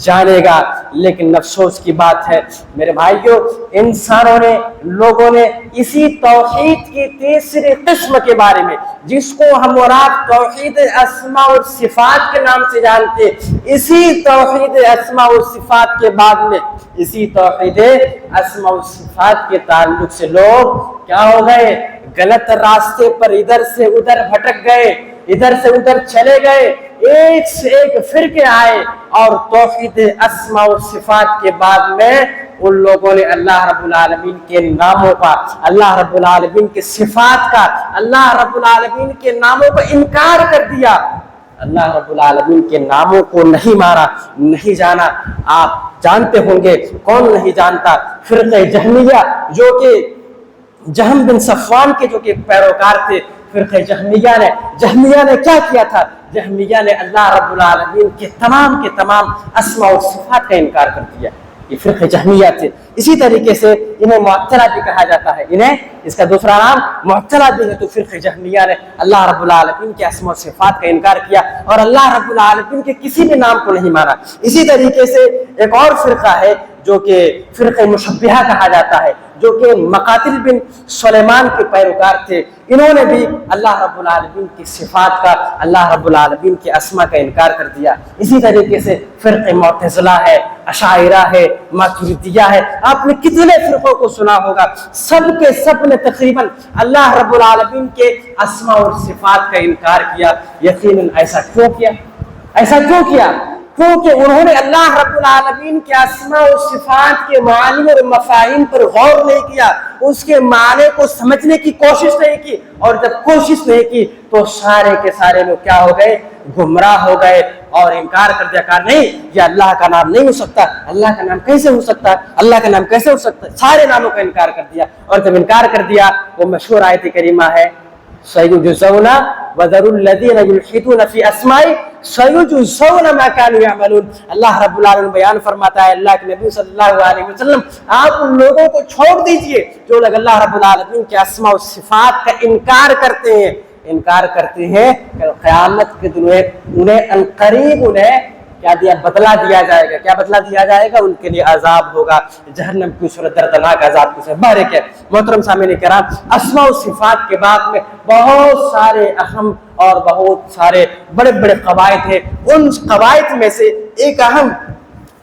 جانے گا۔ لیکن افسوس کی بات ہے میرے بھائیوں، انسانوں نے، لوگوں نے اسی توحید کی تیسری قسم کے بارے میں، جس کو ہم اور آپ توحید اسماء اور صفات کے نام سے جانتے، اسی توحید اسماء و صفات کے بعد میں، اسی توحید اسماء و صفات کے تعلق سے لوگ کیا ہو گئے؟ غلط راستے پر ادھر سے ادھر بھٹک گئے، ادھر سے ادھر چلے گئے، ایک سے ایک فرقے آئے، اور توحید اسماء و صفات کے بعد میں ان لوگوں نے اللہ رب العالمین کے ناموں کا، اللہ رب العالمین کے صفات کا، اللہ رب العالمین کے ناموں کا انکار کر دیا۔ اللہ رب العالمین کے ناموں کو نہیں مانا، نہیں جانا۔ آپ جانتے ہوں گے، کون نہیں جانتا، فرقہ جہمیہ، جو کہ جہم بن صفوان کے جو کہ پیروکار تھے، فرقہ جہمیہ نے کیا کیا تھا؟ جہمیہ نے اللہ رب العالمین کے تمام اسماء و صفات کا انکار کر دیا۔ یہ فرقہ جہمیہ تھے۔ اسی طریقے سے انہیں معطلہ بھی کہا جاتا ہے، انہیں اس کا دوسرا نام معطلہ بھی ہے۔ تو فرقہ جہمیہ نے اللہ رب العالمین کے اسماء و صفات کا انکار کیا اور اللہ رب العالمین کے کسی بھی نام کو نہیں مانا۔ اسی طریقے سے ایک اور فرقہ ہے جو کہ فرقہ مشبہہ کہا جاتا ہے، جو کہ مقاتل بن سلیمان کے پیروکار تھے۔ انہوں نے بھی اللہ رب العالمین کی صفات کا، اللہ رب العالمین کے اسماء کا انکار کر دیا۔ اسی طریقے سے فرقہ معتزلہ ہے، اشاعرہ ہے، ماتریدیہ ہے۔ آپ نے کتنے فرقوں کو سنا ہوگا، سب کے سب نے تقریباً اللہ رب العالمین کے اسماء اور صفات کا انکار کیا۔ یقیناً ایسا کیوں کیا؟ کیونکہ انہوں نے اللہ رب العالمین کے اسماء و صفات کے معنی اور مفاہیم پر غور نہیں کیا، اس کے معنی کو سمجھنے کی کوشش نہیں کی، اور جب کوشش نہیں کی تو سارے کے سارے لوگ کیا ہو گئے؟ گمراہ ہو گئے اور انکار کر دیا، کہا نہیں یہ اللہ کا نام نہیں ہو سکتا، اللہ کا نام کیسے ہو سکتا ہے، اللہ کا نام کیسے ہو سکتا ہے، سارے ناموں کا انکار کر دیا۔ اور جب انکار کر دیا، وہ مشہور آیت کریمہ ہے سَيُجْزَوْنَ وَذَرُوا الَّذِينَ يُلْحِدُونَ فِي أَسْمَائِهِ سَيُجْزَوْنَ مَا كَانُوا يَعْمَلُونَ۔ اللہ رب العالمین بیان فرماتا ہے، اللہ کے نبی صلی اللہ علیہ وسلم آپ ان لوگوں کو چھوڑ دیجئے جو لوگ اللہ رب العالمین کے اسماء و صفات کا انکار کرتے ہیں کہ قیامت کے دن انہیں عنقریب انہیں کیا دیا؟ بدلہ دیا جائے گا۔ کیا بدلہ دیا جائے گا؟ ان کے لیے عذاب ہوگا، جہنم کی صورت دردناک عذاب سے بارک ہے۔ محترم سامعین کرام، اسماء و صفات کے بعد میں بہت سارے اہم اور بہت سارے بڑے بڑے قواعد ہیں۔ ان قواعد میں سے ایک اہم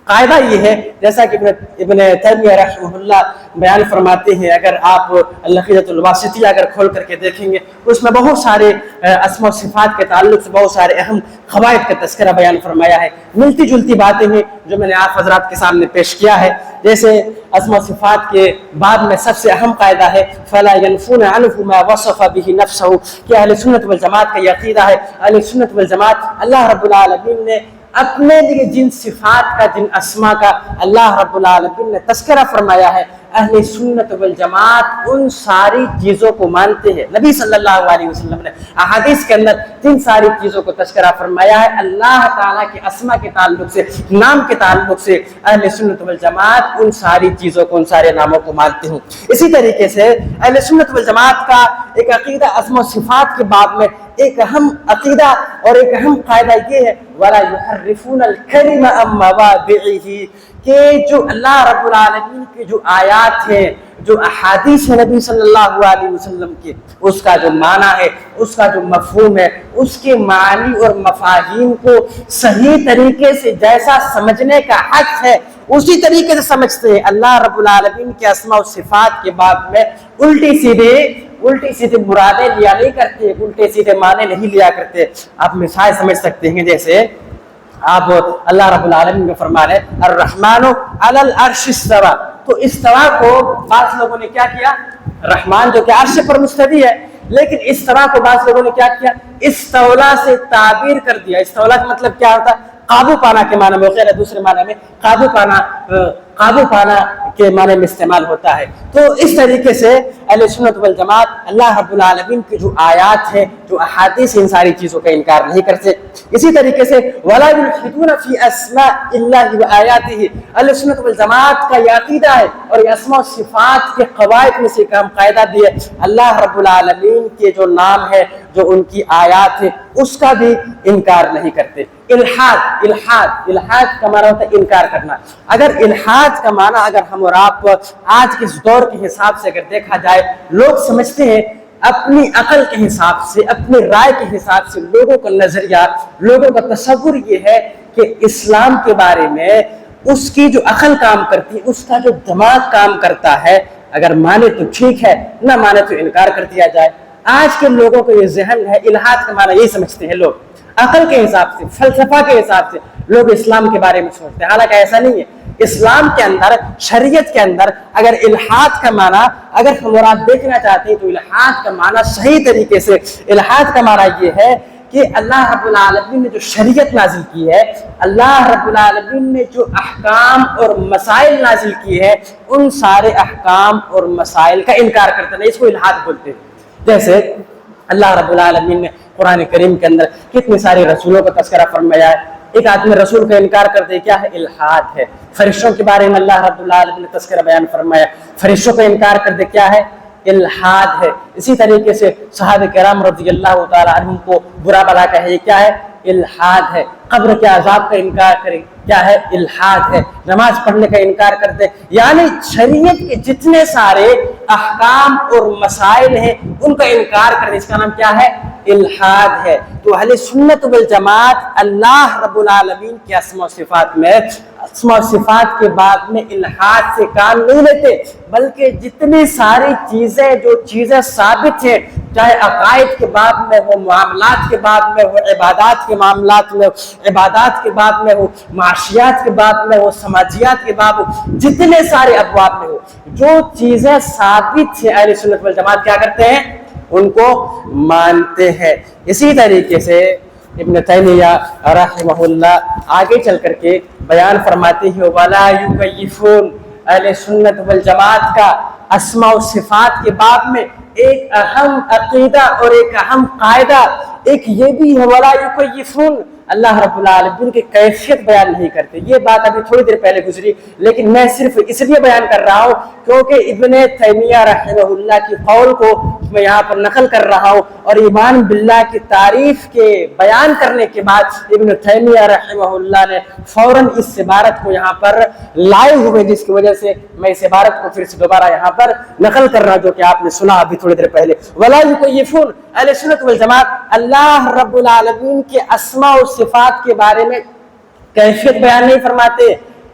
قاعدہ یہ ہے، جیسا کہ ابن تیمیہ رحمہ اللہ بیان فرماتے ہیں، اگر آپ العقیدۃ الواسطیہ اگر کھول کر کے دیکھیں گے، اس میں بہت سارے اسماء و صفات کے تعلق سے بہت سارے اہم قواعد کا تذکرہ بیان فرمایا ہے۔ ملتی جلتی باتیں ہیں جو میں نے آپ حضرات کے سامنے پیش کیا ہے، جیسے اسماء و صفات کے بعد میں سب سے اہم قاعدہ ہے فَلَا يَنْفُونَ عَنْهُ مَا وَصَفَ بِهِ نَفْسَهُ، کہ اہل سنت والجماعت کا یہ عقیدہ ہے۔ اہل سنت والجماعت اللہ رب العالمین نے اپنے لیے جن صفات کا، جن اسماء کا اللہ رب العالمین نے تذکرہ فرمایا ہے، اہل سنت والجماعت ان ساری چیزوں کو مانتے ہیں۔ نبی صلی اللہ علیہ وسلم نے احادیث کے اندر جن ساری چیزوں کو تذکرہ فرمایا ہے اللہ تعالیٰ کے اسماء کے تعلق سے، نام کے تعلق سے، اہل سنت والجماعت ان ساری چیزوں کو، ان سارے ناموں کو مانتے ہیں۔ اسی طریقے سے اہل سنت والجماعت کا ایک عقیدہ اسماء و صفات کے بعد میں ایک اہم عقیدہ اور ایک اہم قاعدہ یہ ہے وَلَا يُحَرِّفُونَ الْكَلِمَ عَن مَّوَاضِعِهِ، کہ جو اللہ رب العالمین کی جو آیات ہیں، جو احادیث ہے نبی صلی اللہ علیہ وسلم کی، اس کا جو معنی ہے، اس کا جو مفہوم ہے، اس کے معنی اور مفاہیم کو صحیح طریقے سے جیسا سمجھنے کا حق ہے اسی طریقے سے سمجھتے ہیں۔ اللہ رب العالمین کے اسماء و صفات کے بعد میں الٹی سیدھے مرادیں لیا نہیں کرتے، الٹے سیدھے معنی نہیں لیا کرتے۔ آپ مثال سمجھ سکتے ہیں، جیسے آپ اللہ رب العالمین کا فرمان ہے الرحمن علی العرش استوى، تو استوا کو بعض لوگوں نے کیا کیا؟ رحمان جو کہ عرش پر مستوی ہے، لیکن استوا کو بعض لوگوں نے کیا کیا؟ استولا سے تعبیر کر دیا۔ استولا کا مطلب کیا ہوتا ہے؟ قابو پانا کے معنی میں، غیر دوسرے معنی میں قابو پانا کے معنی میں استعمال ہوتا ہے۔ تو اس طریقے سے اہل سنت والجماعت اللہ رب العالمین کی جو آیات ہیں، جو احادیث، ان ساری چیزوں کا انکار نہیں کرتے۔ اسی طریقے سے وَلَا يُلْحِدُونَ فِي أَسْمَاءِ اللَّهِ وَآيَاتِهِ، اہل سنت والجماعت کا یہ عقیدہ ہے اور یہ اسماء و صفات کے قواعد میں سے ایک اہم قاعدہ بھی ہے، اللہ رب العالمین کے جو نام ہے، جو ان کی آیات ہے، اس کا بھی انکار نہیں کرتے۔ الحاد کا معنی ہوتا ہے انکار کرنا۔ اگر الحاد کا معنی اگر ہم اور آپ آج کے دور کے حساب سے اگر دیکھا جائے، لوگ سمجھتے ہیں اپنی عقل کے حساب سے، اپنی رائے کے حساب سے، لوگوں کا نظریہ، لوگوں کا تصور یہ ہے کہ اسلام کے بارے میں اس کی جو عقل کام کرتی ہے، اس کا جو دماغ کام کرتا ہے، اگر مانے تو ٹھیک ہے، نہ مانے تو انکار کر دیا جائے۔ آج کے لوگوں کا یہ ذہن ہے، الحاد کا معنی یہی سمجھتے ہیں لوگ، عقل کے حساب سے، فلسفہ کے حساب سے لوگ اسلام کے بارے میں سوچتے ہیں، حالانکہ ایسا نہیں ہے۔ اسلام کے اندر، شریعت کے اندر اگر الحاد کا معنی اگر ہم اور آپ دیکھنا چاہتے ہیں تو الحاد کا معنی صحیح طریقے سے، الحاد کا معنی یہ ہے کہ اللہ رب العالمین نے جو شریعت نازل کی ہے، اللہ رب العالمین نے جو احکام اور مسائل نازل کی ہے، ان سارے احکام اور مسائل کا انکار کرتے ہیں، اس کو الحاد بولتے ہیں۔ جیسے اللہ رب العالمین نے قرآن کریم کے اندر کتنے سارے رسولوں کا تذکرہ فرمایا ہے، ایک آدمی رسول کا انکار کر دے، کیا ہے؟ الحاد ہے۔ فرشتوں کے بارے میں اللہ رب العالمین نے تذکرہ بیان فرمایا، فرشتوں کا انکار کر دے، کیا ہے؟ الحاد ہے۔ اسی طریقے سے صحابہ کرام رضی اللہ تعالیٰ عنہم کو برا بلا کہے، کیا ہے؟ الحاد ہے۔ قبر کے عذاب کا انکار کرے، کیا ہے؟ الحاد ہے۔ نماز پڑھنے کا انکار کرتے، یعنی شریعت کے جتنے سارے احکام اور مسائل ہیں ان کا انکار کرنے، اس کا نام کیا ہے؟ الحاد ہے۔ تو اہل سنت والجماعت اللہ رب العالمین کے اسماء و صفات میں، اسماء و صفات کے بعد میں الحاد سے کام نہیں لیتے، بلکہ جتنی ساری چیزیں، جو چیزیں ثابت ہیں، چاہے عقائد کے باب میں ہو، معاملات کے باب میں ہو، عبادات کے معاملات میں ہو، عبادات کے باب میں ہو، معاشیات کے باب میں ہو، سماجیات کے باب ہو، جتنے سارے ابواب میں ہو، جو چیزیں ثابت ہیں اہل سنت والجماعت کیا کرتے ہیں؟ ان کو مانتے ہیں۔ اسی طریقے سے ابن تیمیہ رحمہ اللہ آگے چل کر کے بیان فرماتے ہیں وَلَا يُكَيِّفُونَ، اہل سنت والجماعت کا اسماء و صفات کے باب میں ایک اہم عقیدہ اور ایک اہم قاعدہ ایک یہ بھی ہے وَلَا يُكَيِّفُونَ، اللہ رب العالمین کی کیفیت بیان نہیں کرتے۔ یہ بات ابھی تھوڑی دیر پہلے گزری، لیکن میں صرف اس لیے بیان کر رہا ہوں کیونکہ ابن تیمیہ رحمہ اللہ کی قول کو میں یہاں پر نقل کر رہا ہوں، اور ایمان باللہ کی تعریف کے بیان کرنے کے بعد ابن تیمیہ رحمہ اللہ نے فوراً اس عبارت کو یہاں پر لائے ہوئے، جس کی وجہ سے میں اس عبارت کو پھر سے دوبارہ یہاں پر نقل کر رہا ہوں، جو کہ آپ نے سنا ابھی تھوڑی دیر پہلے۔ وَلَا يُكَيِّفُونَ، اہل سنت والجماعت اللہ رب العالمین کے اسماء و صفات کے بارے میں کیفیت بیان نہیں فرماتے۔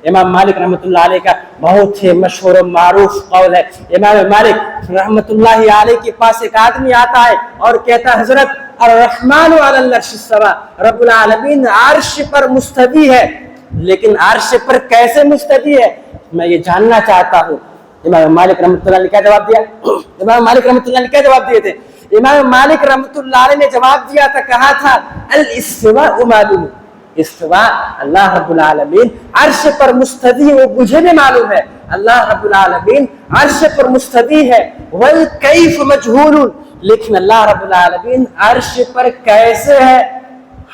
امام مالک رحمۃ اللہ علیہ کا بہت ہی مشہور و معروف قول ہے۔ امام مالک رحمۃ اللہ علیہ کے پاس ایک آدمی آتا ہے اور کہتا ہے حضرت الرحمن علی العرش استویٰ، رب العالمین عرش پر مستوی ہے، لیکن عرش پر کیسے مستوی ہے میں یہ جاننا چاہتا ہوں۔ امام مالک رحمۃ اللہ علیہ نے کیا جواب دیا؟ امام مالک رحمۃ اللہ نے کیا جواب دیے تھے؟ امام مالک رحمۃ اللہ علیہ نے جواب دیا تھا، کہا تھا الاستواء معلوم، استواء اللہ رب العالمین عرش پر مستوی ہے، وہ مجھے بھی معلوم ہے، اللہ رب العالمین عرش پر مستوی ہے، والکیف مجہول، لیکن اللہ رب العالمین عرش پر کیسے ہے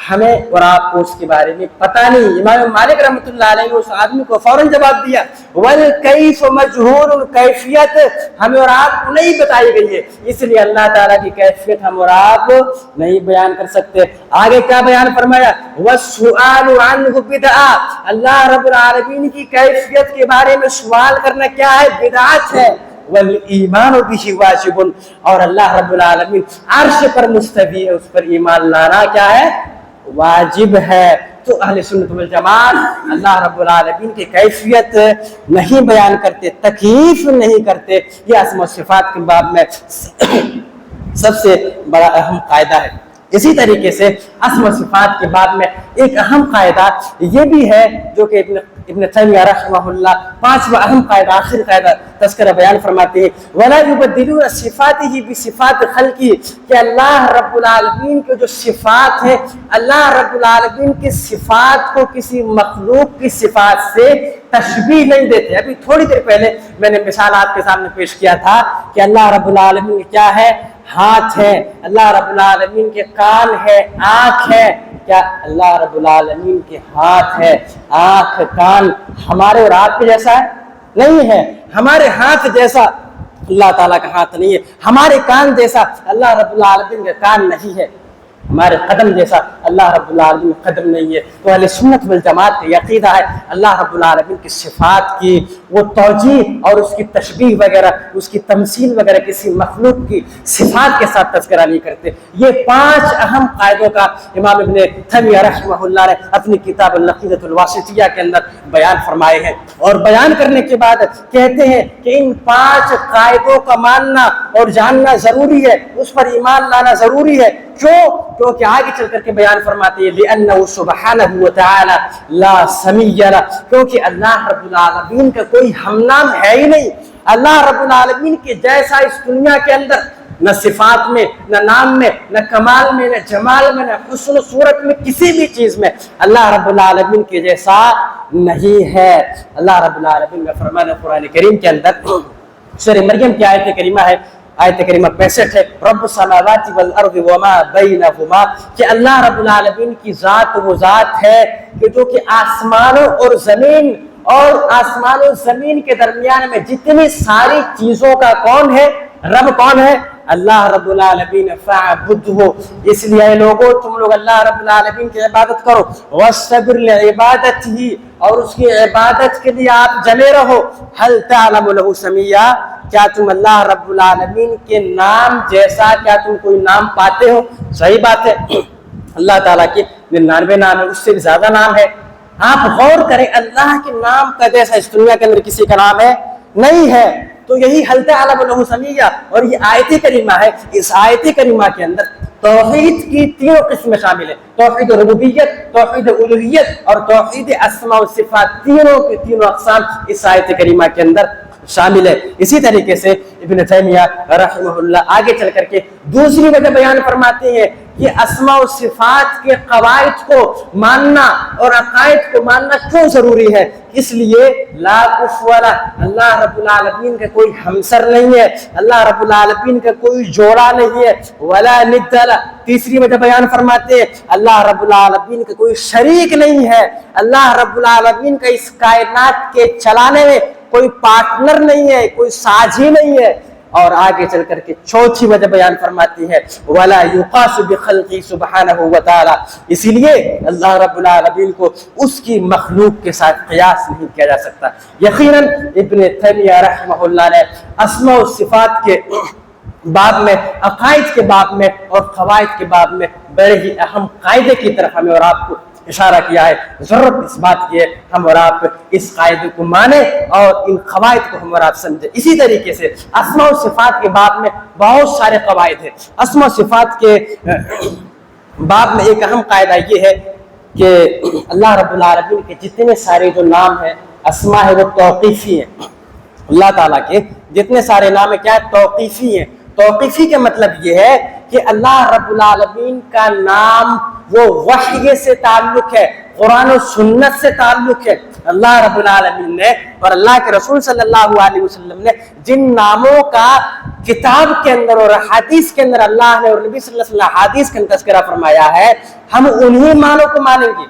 ہمیں اور آپ کو اس کے بارے میں پتہ نہیں۔ امام مالک رحمۃ اللہ علیہ نے اس آدمی کو فوراً جواب دیا والکیف مجہول، کیفیت ہمیں اور آپ کو نہیں بتائی گئی ہے، اس لیے اللہ تعالیٰ کی کیفیت ہم اور آپ نہیں بیان کر سکتے۔ آگے کیا بیان فرمایا؟ والسؤال عنہ بدعہ، اللہ رب العالمین کی کیفیت کے بارے میں سوال کرنا کیا ہے؟ بدعت ہے۔ والایمان بہ واجب، اور اللہ رب العالمین عرش پر مستوی ہے، اس پر ایمان لانا کیا ہے؟ واجب ہے۔ تو اہل سنت والجماعت اللہ رب العالمین کی کیفیت نہیں بیان کرتے، تکییف نہیں کرتے، یہ اسماء و صفات کے باب میں سب سے بڑا اہم قاعدہ ہے۔ اسی طریقے سے اسماء و صفات کے باب میں ایک اہم قاعدہ یہ بھی ہے جو کہ ابن تیمیہ رحمہ اللہ پانچواں اہم قاعدہ، آخر قاعدہ تذکرہ بیان فرماتے ہیں وَلَا يُبَدِّلُونَ صِفَاتِهِ بِصِفَاتِ خَلْقِهِ، کہ اللہ رب العالمین کے جو صفات ہیں، اللہ رب العالمین کی صفات کو کسی مخلوق کی صفات سے تشبیہ نہیں دیتے۔ ابھی تھوڑی دیر پہلے میں نے مثال آپ کے سامنے پیش کیا تھا کہ اللہ رب العالمین کیا ہے؟ ہاتھ ہے، اللہ رب العالمین کے کان ہے، آنکھ ہے۔ کیا اللہ رب العالمین کے ہاتھ ہے، آنکھ، کان ہمارے اور آپ کے جیسا ہے؟ نہیں ہے۔ ہمارے ہاتھ جیسا اللہ تعالیٰ کا ہاتھ نہیں ہے، ہمارے کان جیسا اللہ رب العالمین کا کان نہیں ہے، ہمارے قدم جیسا اللہ رب العالمین کا قدم نہیں ہے۔ تو اہل سنت والجماعت کا عقیدہ ہے اللہ رب العالمین کی صفات کی وہ توجیہ اور اس کی تشبیہ وغیرہ، اس کی تمثیل وغیرہ کسی مخلوق کی صفات کے ساتھ تذکرہ نہیں کرتے۔ یہ پانچ اہم قاعدوں کا امام ابن تیمیہ رحمہ اللہ نے اپنی کتاب العقیدۃ الواسطیہ کے اندر بیان فرمائے ہیں، اور بیان کرنے کے بعد کہتے ہیں کہ ان پانچ قاعدوں کا ماننا اور جاننا ضروری ہے، اس پر ایمان لانا ضروری ہے۔ کیونکہ آگے چل کر کے بیان فرماتے ہیں لِأَنَّهُ سُبْحَانَهُ وَتَعَالَى لَا سَمِيَّ لَهُ، کیونکہ اللہ رب العالمین کا کوئی ہم نام ہے ہی نہیں۔ اللہ رب العالمین کے جیسا اس دنیا کے اندر نہ صفات میں، نہ نام میں، نہ کمال میں، نہ جمال میں، نہ حسن و صورت میں، کسی بھی چیز میں اللہ رب العالمین کے جیسا نہیں ہے۔ اللہ رب العالمین کا فرمان قرآن کریم کے اندر سورہ مریم کی آیت کریمہ ہے، آیت کریمہ 65 ہے، رب السماوات والارض وما بینہما، کہ اللہ رب العالمین کی ذات وہ ذات ہے کہ جو کہ آسمانوں اور زمین اور آسمان و زمین کے درمیان میں جتنی ساری چیزوں کا کون ہے؟ رب کون ہے؟ اللہ رب العالمین۔ فاعبدہ، اس لیے اے لوگو تم لوگ اللہ رب العالمین کی عبادت کرو، واصطبر لعبادتہ، اور اس کی عبادت کے لیے آپ جمے رہو۔ هل تعلم له سمیہ، کیا تم اللہ رب العالمین کے نام جیسا کیا تم کوئی نام پاتے ہو؟ صحیح بات ہے، اللہ تعالیٰ کے 99 نام ہے، اس سے بھی زیادہ نام ہے۔ آپ غور کریں اللہ کے نام کا جیسا اس دنیا کے اندر کسی کا نام ہے نہیں ہے۔ تو یہی حل تعلم له سمیہ، اور یہ آیت کریمہ ہے، اس آیت کریمہ کے اندر توحید کی تینوں قسمیں شامل ہیں، توحید ربوبیت، توحید الوہیت اور توحید اسماء و صفات، تینوں کے تینوں اقسام اس آیت کریمہ کے اندر شامل ہے۔ اسی طریقے سے ابن تیمیہ رحمہ اللہ آگے چل کر کے دوسری وجہ بیان فرماتے ہیں کہ اسماء و صفات کے قواعد کو ماننا اور عقائد کو ماننا کیوں ضروری ہے؟ اس لیے لا کفوا لہ، اللہ رب العالمین کا کوئی ہمسر نہیں ہے، اللہ رب العالمین کا کوئی جوڑا نہیں ہے، ولا ند لہ، تیسری وجہ بیان فرماتے ہیں اللہ رب العالمین کا کوئی شریک نہیں ہے، اللہ رب العالمین کا اس کائنات کے چلانے میں کوئی پارٹنر نہیں ہے، کوئی ساجھی نہیں ہے۔ اور آگے چل کر کے چوتھی وجہ بیان فرماتی ہے وَلَا يُقَاسُ بِخَلْقِهِ سُبْحَانَهُ وَتَعَالَى، اسی لیے اللہ رب العالمین کو اس کی مخلوق کے ساتھ قیاس نہیں کیا جا سکتا۔ یقیناً ابن تیمیہ رحمہ اللہ نے اسماء و صفات کے باب میں، عقائد کے باب میں اور قواعد کے باب میں بڑے ہی اہم قاعدے کی طرف ہمیں اور آپ کو اشارہ کیا ہے۔ ضرورت اس بات کی ہے ہم اور آپ اس قاعدے کو مانیں اور ان قواعد کو ہم اور آپ سمجھیں۔ اسی طریقے سے اسماء و صفات کے باب میں بہت سارے قواعد ہیں۔ اسماء و صفات کے باب میں ایک اہم قاعدہ یہ ہے کہ اللہ رب العالمین کے جتنے سارے جو نام ہیں، اسماء ہے، وہ توقیفی ہیں۔ اللہ تعالیٰ کے جتنے سارے نام ہیں کیا ہے؟ توقیفی ہیں۔ توقیفی کا مطلب یہ ہے کہ اللہ رب العالمین کا نام وہ وحی سے تعلق ہے، قرآن و سنت سے تعلق ہے۔ اللہ رب العالمین نے اور اللہ کے رسول صلی اللہ علیہ وسلم نے جن ناموں کا کتاب کے اندر اور حدیث کے اندر اللہ نے اور نبی صلی اللہ علیہ وسلم حدیث کے اندر تذکرہ فرمایا ہے، ہم انہی معنوں کو مانیں گے۔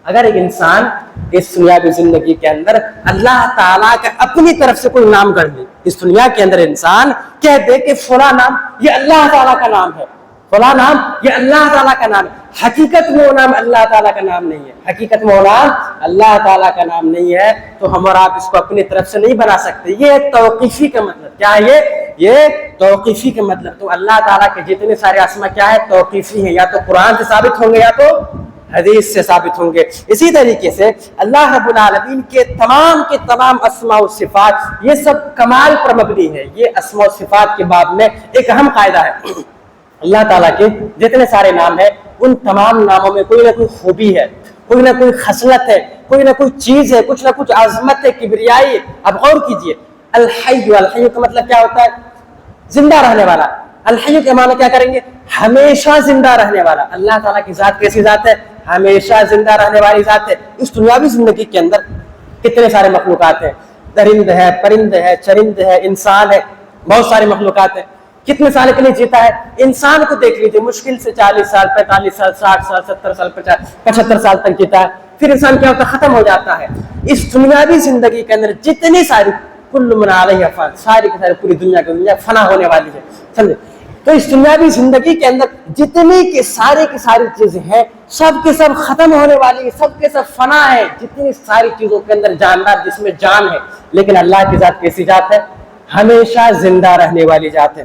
اگر ایک انسان اس دنیاوی زندگی کے اندر اللہ تعالیٰ کا اپنی طرف سے کوئی نام گڑھ لے، اس دنیا کے اندر انسان کہہ دے کہ فلاں نام یہ اللہ تعالیٰ کا نام ہے، فلاں نام یہ اللہ تعالیٰ کا نام ہے، حقیقت میں وہ نام اللہ تعالیٰ کا نام نہیں ہے، حقیقت میں وہ نام اللہ تعالیٰ کا نام نہیں ہے، تو ہم اور آپ اس کو اپنی طرف سے نہیں بنا سکتے۔ یہ توقیفی کا مطلب کیا ہے؟ یہ توقیفی کا مطلب تو اللہ تعالیٰ کے جتنے سارے اسما کیا ہے؟ توقیفی ہیں، یا تو قرآن سے ثابت ہوں گے یا تو حدیث سے ثابت ہوں گے۔ اسی طریقے سے اللہ رب العالمین کے تمام اسماء و صفات یہ سب کمال پر مبنی ہے۔ یہ اسماء و صفات کے باب میں ایک اہم قاعدہ ہے۔ اللہ تعالیٰ کے جتنے سارے نام ہیں ان تمام ناموں میں کوئی نہ کوئی خوبی ہے، کوئی نہ کوئی خصلت ہے، کوئی نہ کوئی چیز ہے، کچھ نہ کچھ عظمت ہے، کبریائی ہے۔ اب غور کیجئے، الحی، الحی کا مطلب کیا ہوتا ہے؟ زندہ رہنے والا۔ الحی کے معنی کیا کریں گے؟ ہمیشہ زندہ رہنے والا۔ اللہ تعالیٰ کی ذات کیسی ذات ہے؟ ہمیشہ زندہ رہنے والی ذات ہے۔ اس دنیاوی زندگی کے اندر کتنے سارے مخلوقات ہیں، درند ہے، پرند ہے، چرند ہے، انسان ہے، بہت سارے مخلوقات ہیں۔ کتنے سال کے لیے جیتا ہے؟ انسان کو دیکھ لیجیے، مشکل سے 40 سال، 45 سال، 60 سال، 70 سال، 75 سال تک جیتا ہے، پھر انسان کیا ہوتا ہے؟ ختم ہو جاتا ہے۔ اس دنیاوی زندگی کے اندر جتنی ساری کل من علیہ فان، ساری کی ساری پوری دنیا کی دنیا فنا ہونے والی ہے، سمجھے؟ تو اس دنیاوی زندگی کے اندر جتنی کی ساری چیزیں ہیں سب کے سب ختم ہونے والی ہیں، سب کے سب فنا ہے۔ جتنی ساری چیزوں کے اندر جاندار جس میں جان ہے، لیکن اللہ کی ذات کیسی ذات ہے؟ ہمیشہ زندہ رہنے والی ذات ہے۔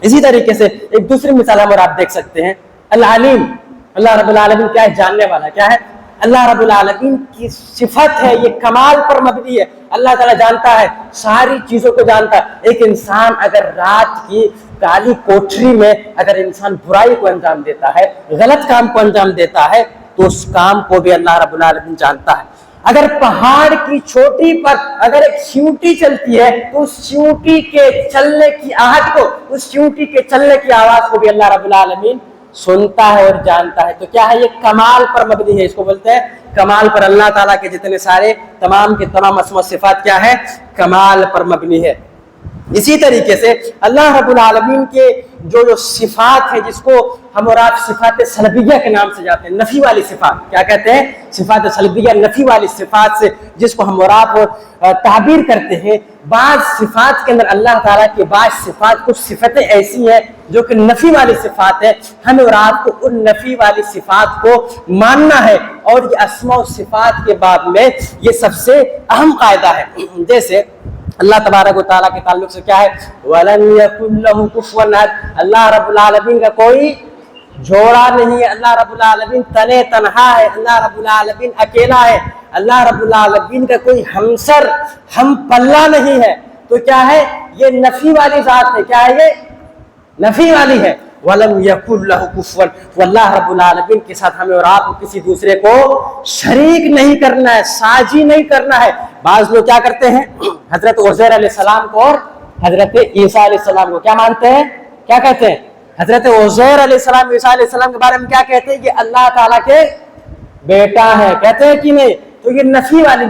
اسی طریقے سے ایک دوسری مثال ہم اور آپ دیکھ سکتے ہیں، العلیم۔ اللہ رب العالمین کیا ہے؟ جاننے والا۔ کیا ہے؟ اللہ رب العالمین کی صفت ہے، یہ کمال پر مبنی ہے۔ اللہ تعالیٰ جانتا ہے، ساری چیزوں کو جانتا ہے۔ ایک انسان اگر رات کی کالی کوٹری میں اگر انسان برائی کو انجام دیتا ہے، غلط کام کو انجام دیتا ہے، تو اس کام کو بھی اللہ رب العالمین جانتا ہے۔ اگر پہاڑ کی چوٹی پر اگر ایک چیونٹی چلتی ہے تو اس چیونٹی کے چلنے کی آہٹ کو، اس چیونٹی کے چلنے کی آواز کو بھی اللہ رب العالمین سنتا ہے اور جانتا ہے۔ تو کیا ہے؟ یہ کمال پر مبنی ہے، اس کو بولتے ہیں کمال پر۔ اللہ تعالیٰ کے جتنے سارے تمام کے تمام اسماء و صفات کیا ہے؟ کمال پر مبنی ہے۔ اسی طریقے سے اللہ رب العالمین کے جو صفات ہیں، جس کو ہم اور آپ صفات سلبیہ کے نام سے جاتے ہیں، نفی والی صفات، کیا کہتے ہیں؟ صفات سلبیہ، نفی والی صفات سے جس کو ہم اور آپ تعبیر کرتے ہیں۔ بعض صفات کے اندر اللہ تعالیٰ کے بعض صفات، کچھ صفتیں ایسی ہیں جو کہ نفی والی صفات ہے، ہمیں اور آپ کو ان نفی والی صفات کو ماننا ہے۔ اور یہ اسماء و صفات کے باب میں یہ سب سے اہم قاعدہ ہے۔ جیسے اللہ تبارک و تعالیٰ کے تعلق سے کیا ہے؟ وَلَمْ يَكُنْ لَهُ كُفُوًا أَحَدٌ، اللہ رب العالمین کا کوئی جوڑا نہیں ہے، اللہ رب العالمین تنے تنہا ہے، اللہ رب العالمین اکیلا ہے، اللہ رب العالمین کا کوئی ہمسر، ہم پلہ نہیں ہے۔ تو کیا ہے؟ یہ نفی والی ذات ہے۔ کیا ہے؟ یہ نفی والی ہے۔ وَلَمْ يَكُنْ لَهُ كُفُوًا، وہ اللہ رب العالمین کے ساتھ ہمیں اور آپ کو کسی دوسرے کو شریک نہیں کرنا ہے، ساجی نہیں کرنا ہے۔ بعض لوگ کیا کرتے ہیں، حضرت عزیر علیہ السلام کو اور حضرت عیسیٰ علیہ السلام کو کیا مانتے ہیں، کیا کہتے ہیں؟ حضرت عزیر علیہ السلام، عیسیٰ علیہ السلام کے بارے میں کیا کہتے ہیں کہ اللہ تعالیٰ کے بیٹا ہے، کہتے ہیں کہ نہیں؟ تو یہ نفی والی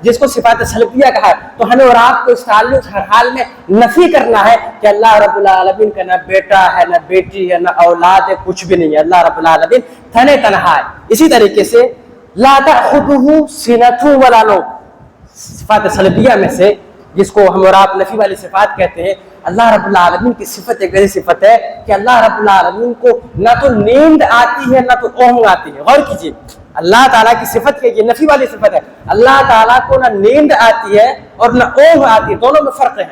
جس کو صفات سلبیہ کہا ہے، تو ہمیں اور آپ کو اس تعلق ہر حال میں نفی کرنا ہے کہ اللہ رب العالمین کا نہ بیٹا ہے، نہ بیٹی ہے، نہ اولاد ہے، کچھ بھی نہیں ہے۔ اللہ رب العالمین تھنے تنہا ہے۔ اسی طریقے سے لا تأخذہ سنۃ ولا نوم، صفات سلبیہ میں سے جس کو ہم اور آپ نفی والی صفات کہتے ہیں، اللہ رب العالمین کی صفت ایک ایسی صفت ہے کہ اللہ رب العالمین کو نہ تو نیند آتی ہے نہ تو اونگ آتی ہے۔ غور کیجیے، اللہ تعالیٰ کی صفت یہ نفی والی صفت ہے، اللہ تعالیٰ کو نہ نیند آتی ہے اور نہ اونگ آتی ہے، دونوں میں فرق ہے۔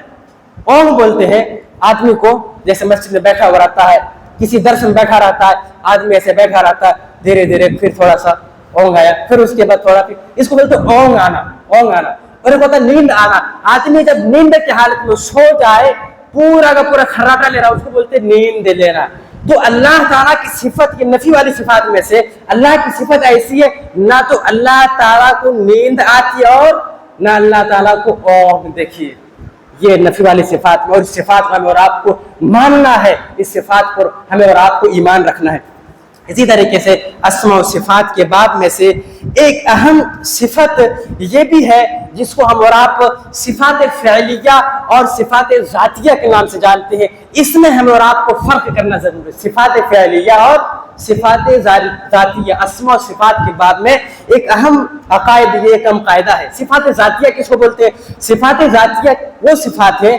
اونگ بولتے ہیں آدمی کو، جیسے مسجد میں بیٹھا ہوا رہتا ہے، کسی درس میں بیٹھا رہتا ہے، آدمی ایسے بیٹھا رہتا ہے، دھیرے دھیرے پھر تھوڑا سا اونگ آیا، پھر اس کے بعد تھوڑا، پھر اس کو بولتے ہیں اونگ آنا، اونگ آنا۔ اور ایک ہوتا ہے نیند آنا، آدمی جب نیند کی حالت میں سو جائے، پورا کا پورا خراٹا لے رہا، اس کو بولتے ہیں نیند لینا۔ تو اللہ تعالیٰ کی صفت، یہ نفی والی صفات میں سے اللہ کی صفت ایسی ہے، نہ تو اللہ تعالیٰ کو نیند آتی ہے اور نہ اللہ تعالیٰ کو اونگ۔ دیکھیے یہ نفی والی صفات میں، اور اس صفات کو ہمیں اور آپ کو ماننا ہے، اس صفات پر ہمیں اور آپ کو ایمان رکھنا ہے۔ اسی طریقے سے اسماء و صفات کے باب میں سے ایک اہم صفت یہ بھی ہے جس کو ہم اور آپ صفات فعلیہ اور صفات ذاتیہ کے نام سے جانتے ہیں۔ اس میں ہمیں اور آپ کو فرق کرنا ضروری ہے۔ صفات فعلیہ اور صفات ذاتیہ، اسماء و صفات کے باب میں ایک اہم عقائد، یہ ایک اہم قاعدہ ہے۔ صفات ذاتیہ کس کو بولتے ہیں؟ صفات ذاتیہ وہ صفات ہیں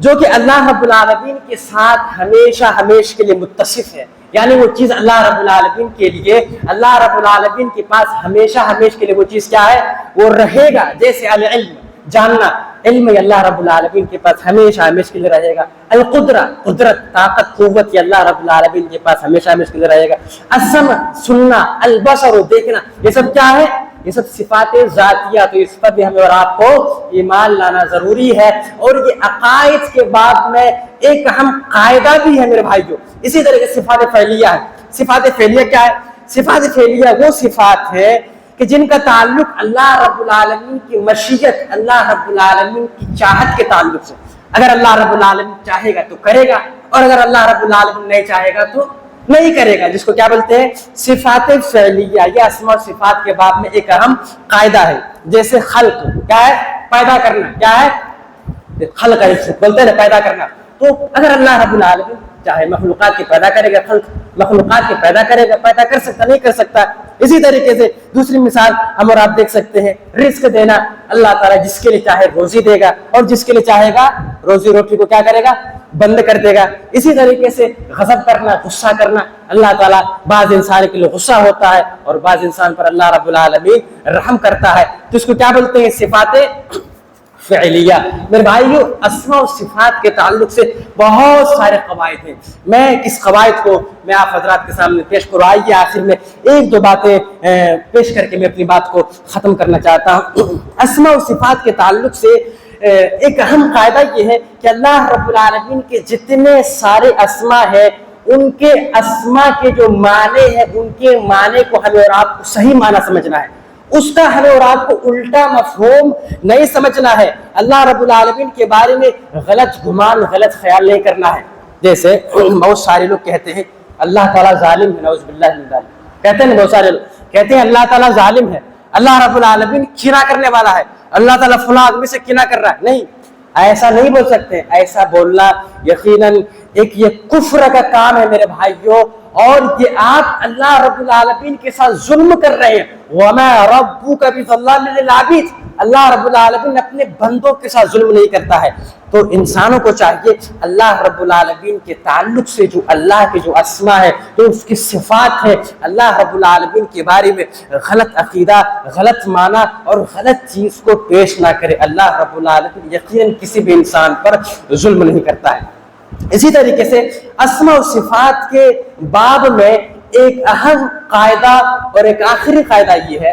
جو کہ اللہ رب العالمین کے ساتھ ہمیشہ ہمیشہ کے لیے متصف ہے، یعنی وہ چیز اللہ رب العالمین کے لیے، اللہ رب العالمین کے پاس ہمیشہ ہمیشہ کے لیے وہ چیز کیا ہے، وہ رہے گا۔ جیسے العلم، جاننا، علم اللہ رب العالمین کے پاس ہمیشہ ہمیشہ کے لیے رہے گا۔ القدرہ، قدرت، طاقت، قوت، یہ اللہ رب العالمین کے پاس ہمیشہ ہمیشہ کے لیے رہے گا۔ السمع، سننا، البصر، دیکھنا، یہ سب کیا ہے؟ یہ سب صفات ذاتیہ، تو اس پر بھی ہمیں اور آپ کو ایمان لانا ضروری ہے۔ اور یہ عقائد کے بعد میں ایک اہم قاعدہ بھی ہے میرے بھائیوں۔ اسی طرح سے صفات فعلیہ ہے۔ صفات فعلیہ کیا ہے؟ صفات فعلیہ وہ صفات ہے کہ جن کا تعلق اللہ رب العالمین کی مشیت، اللہ رب العالمین کی چاہت کے تعلق سے۔ اگر اللہ رب العالمین چاہے گا تو کرے گا، اور اگر اللہ رب العالمین نہیں چاہے گا تو نہیں کرے گا، جس کو کیا بولتے ہیں؟ صفات فعلیہ۔ یہ اسماء و صفات کے باب میں ایک اہم قاعدہ ہے۔ جیسے خلق، کیا ہے؟ پیدا کرنا، کیا ہے؟ خلق ہے، بولتے ہیں پیدا کرنا۔ تو اگر اللہ رب العالمین چاہے مخلوقات کے پیدا کرے گا، خلق مخلوقات کے پیدا کرے گا، پیدا کر سکتا نہیں کر سکتا۔ اسی طریقے سے دوسری مثال ہم اور آپ دیکھ سکتے ہیں، رزق دینا، اللہ تعالیٰ جس کے لیے چاہے روزی دے گا، اور جس کے لیے چاہے گا روزی روٹی کو کیا کرے گا؟ بند کر دے گا۔ اسی طریقے سے غضب کرنا، غصہ کرنا، اللہ تعالیٰ بعض انسان کے لیے غصہ ہوتا ہے اور بعض انسان پر اللہ رب العالمین رحم کرتا ہے، تو اس کو کیا بولتے ہیں؟ صفات فعلیہ۔ میرے بھائیو، اسماء و صفات کے تعلق سے بہت سارے قواعد ہیں۔ میں کس قواعد کو میں آپ حضرات کے سامنے پیش کروں، آئیے آخر میں ایک دو باتیں پیش کر کے میں اپنی بات کو ختم کرنا چاہتا ہوں۔ اسماء و صفات کے تعلق سے ایک اہم قاعدہ یہ ہے کہ اللہ رب العالمین کے جتنے سارے اسماء ہیں، ان کے اسماء کے جو معنی ہیں، ان کے معنی کو ہمیں اور آپ کو صحیح معنی سمجھنا ہے، اس کا ہمیں اور آپ کو الٹا مفہوم نہیں سمجھنا ہے۔ اللہ رب العالمین کے بارے میں غلط گمان، غلط خیال نہیں کرنا ہے۔ جیسے بہت سارے لوگ کہتے ہیں اللہ تعالیٰ ظالم ہے، نعوذ باللہ من ذالک، کہتے ہیں بہت سارے لوگ کہتے ہیں اللہ تعالیٰ ظالم ہے، اللہ رب العالمین کینہ کرنے والا ہے، اللہ تعالیٰ فلاں آدمی سے کینہ کر رہا ہے۔ نہیں، ایسا نہیں بول سکتے۔ ایسا بولنا یقیناً ایک یہ کفر کا کام ہے میرے بھائیوں، اور یہ آپ اللہ رب العالمین کے ساتھ ظلم کر رہے ہیں۔ وَمَا رَبُّكَ بِظَلَّامٍ لِّلْعَبِيدِ، اللہ رب العالمین اپنے بندوں کے ساتھ ظلم نہیں کرتا ہے۔ تو انسانوں کو چاہیے اللہ رب العالمین کے تعلق سے جو اللہ کے جو اسماء ہے، تو اس کی صفات ہے، اللہ رب العالمین کے بارے میں غلط عقیدہ، غلط معنی اور غلط چیز کو پیش نہ کرے۔ اللہ رب العالمین یقیناً کسی بھی انسان پر ظلم نہیں کرتا ہے۔ اسی طریقے سے اسماء و صفات کے باب میں ایک اہم قاعدہ اور ایک آخری قاعدہ یہ ہے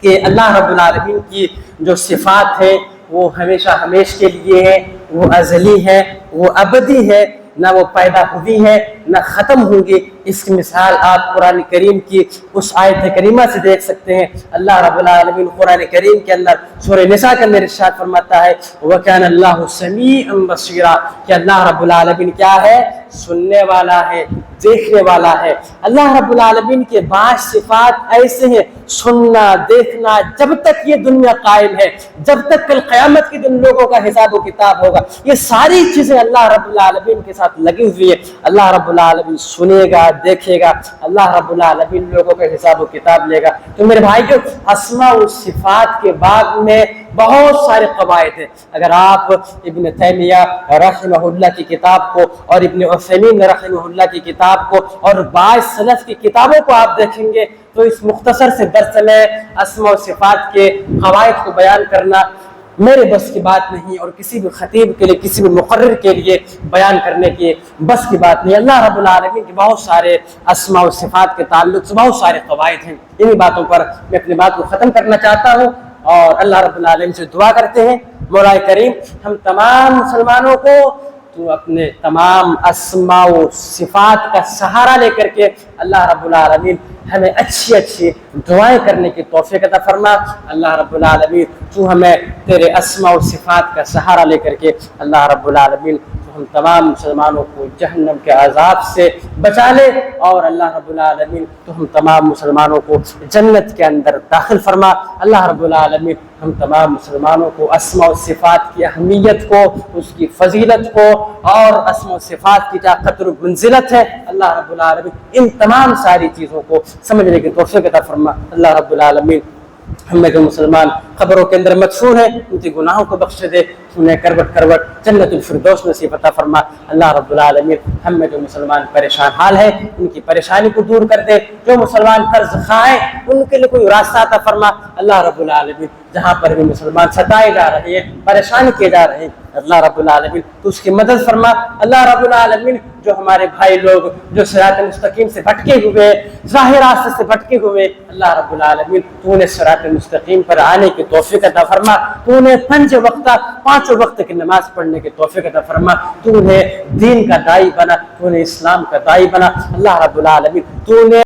کہ اللہ رب العالمین کی جو صفات ہے وہ ہمیشہ ہمیشہ کے لیے ہے، وہ ازلی ہے، وہ ابدی ہے۔ نہ وہ پیدا ہوئی ہے نہ ختم ہوگی۔ اس کی مثال آپ قرآن کریم کی اس آیت کریمہ سے دیکھ سکتے ہیں۔ اللہ رب العالمین قرآن کریم کے اندر سورہ نساء کے اندر ارشاد فرماتا ہے وَكَانَ اللَّهُ سَمِيعًا بَصِيرًا کہ اللہ رب العالمین کیا ہے؟ سننے والا ہے، دیکھنے والا ہے۔ اللہ رب العالمین کے بعض صفات ایسے ہیں، سننا، دیکھنا، جب تک یہ دنیا قائم ہے، جب تک کل قیامت کے دن لوگوں کا حساب و کتاب ہوگا، یہ ساری چیزیں اللہ رب العالمین کے ساتھ لگی ہوئی ہے۔ اللہ رب العالمین سنے گا، دیکھے گا، اللہ رب العالمین لوگوں کا حساب و کتاب لے گا۔ تو میرے بھائیو، اسماء و صفات کے باب میں بہت سارے قواعد ہیں۔ اگر آپ ابن تیمیہ رحمہ اللہ کی کتاب کو اور ابن عثیمین رحمہ اللہ کی کتاب کو اور بعض سلف کی کتابوں کو آپ دیکھیں گے تو اس مختصر سے درس میں اسماء و صفات کے قواعد کو بیان کرنا میرے بس کی بات نہیں، اور کسی بھی خطیب کے لیے، کسی بھی مقرر کے لیے بیان کرنے کی بس کی بات نہیں۔ اللہ رب العالمین کے بہت سارے اسماء و صفات کے تعلق سے بہت سارے قواعد ہیں۔ انہی باتوں پر میں اپنی بات کو ختم کرنا چاہتا ہوں اور اللہ رب العالمین سے دعا کرتے ہیں مولا کریم ہم تمام مسلمانوں کو تو اپنے تمام اسماء و صفات کا سہارا لے کر کے اللہ رب العالمین ہمیں اچھی اچھی دعائیں کرنے کی توفیق عطا فرما۔ اللہ رب العالمین تو ہمیں تیرے اسماء و صفات کا سہارا لے کر کے اللہ رب العالمین ہم تمام مسلمانوں کو جہنم کے عذاب سے بچا لے، اور اللہ رب العالمین تو ہم تمام مسلمانوں کو جنت کے اندر داخل فرما۔ اللہ رب العالمین ہم تمام مسلمانوں کو اسماء و صفات کی اہمیت کو، اس کی فضیلت کو اور اسماء و صفات کی کیا قدر و منزلت ہے، اللہ رب العالمین ان تمام ساری چیزوں کو سمجھنے کی توفیق عطا فرما۔ اللہ رب العالمین ہمیں جو مسلمان قبروں کے اندر مدفون ہیں ان کے گناہوں کو بخش دے، انہیں کروٹ کروٹ جنت الفردوس نصیب عطا فرما۔ اللہ رب العالمین ہم میں جو مسلمان پریشان حال ہے ان کی پریشانی کو دور کر دے، جو مسلمان قرض خواہ ہیں ان کے لیے کوئی راستہ عطا فرما۔ اللہ رب العالمین جہاں پر بھی مسلمان ستائے جا رہے ہیں، پریشان کیے جا رہے ہیں، اللہ رب العالمین تو اس کی مدد فرما۔ اللہ رب العالمین جو ہمارے بھائی لوگ جو صراط مستقیم سے بھٹکے ہوئے، ظاہر راستے سے بھٹکے ہوئے، اللہ رب العالمین تو انہیں صراط مستقیم پر آنے کی توفیق عطا فرما، تو انہیں پانچوں وقت کی نماز پڑھنے کی توفیق عطا فرما، تو انہیں دین کا داعی بنا، تو انہیں اسلام کا داعی بنا۔ اللہ رب العالمین تو انہیں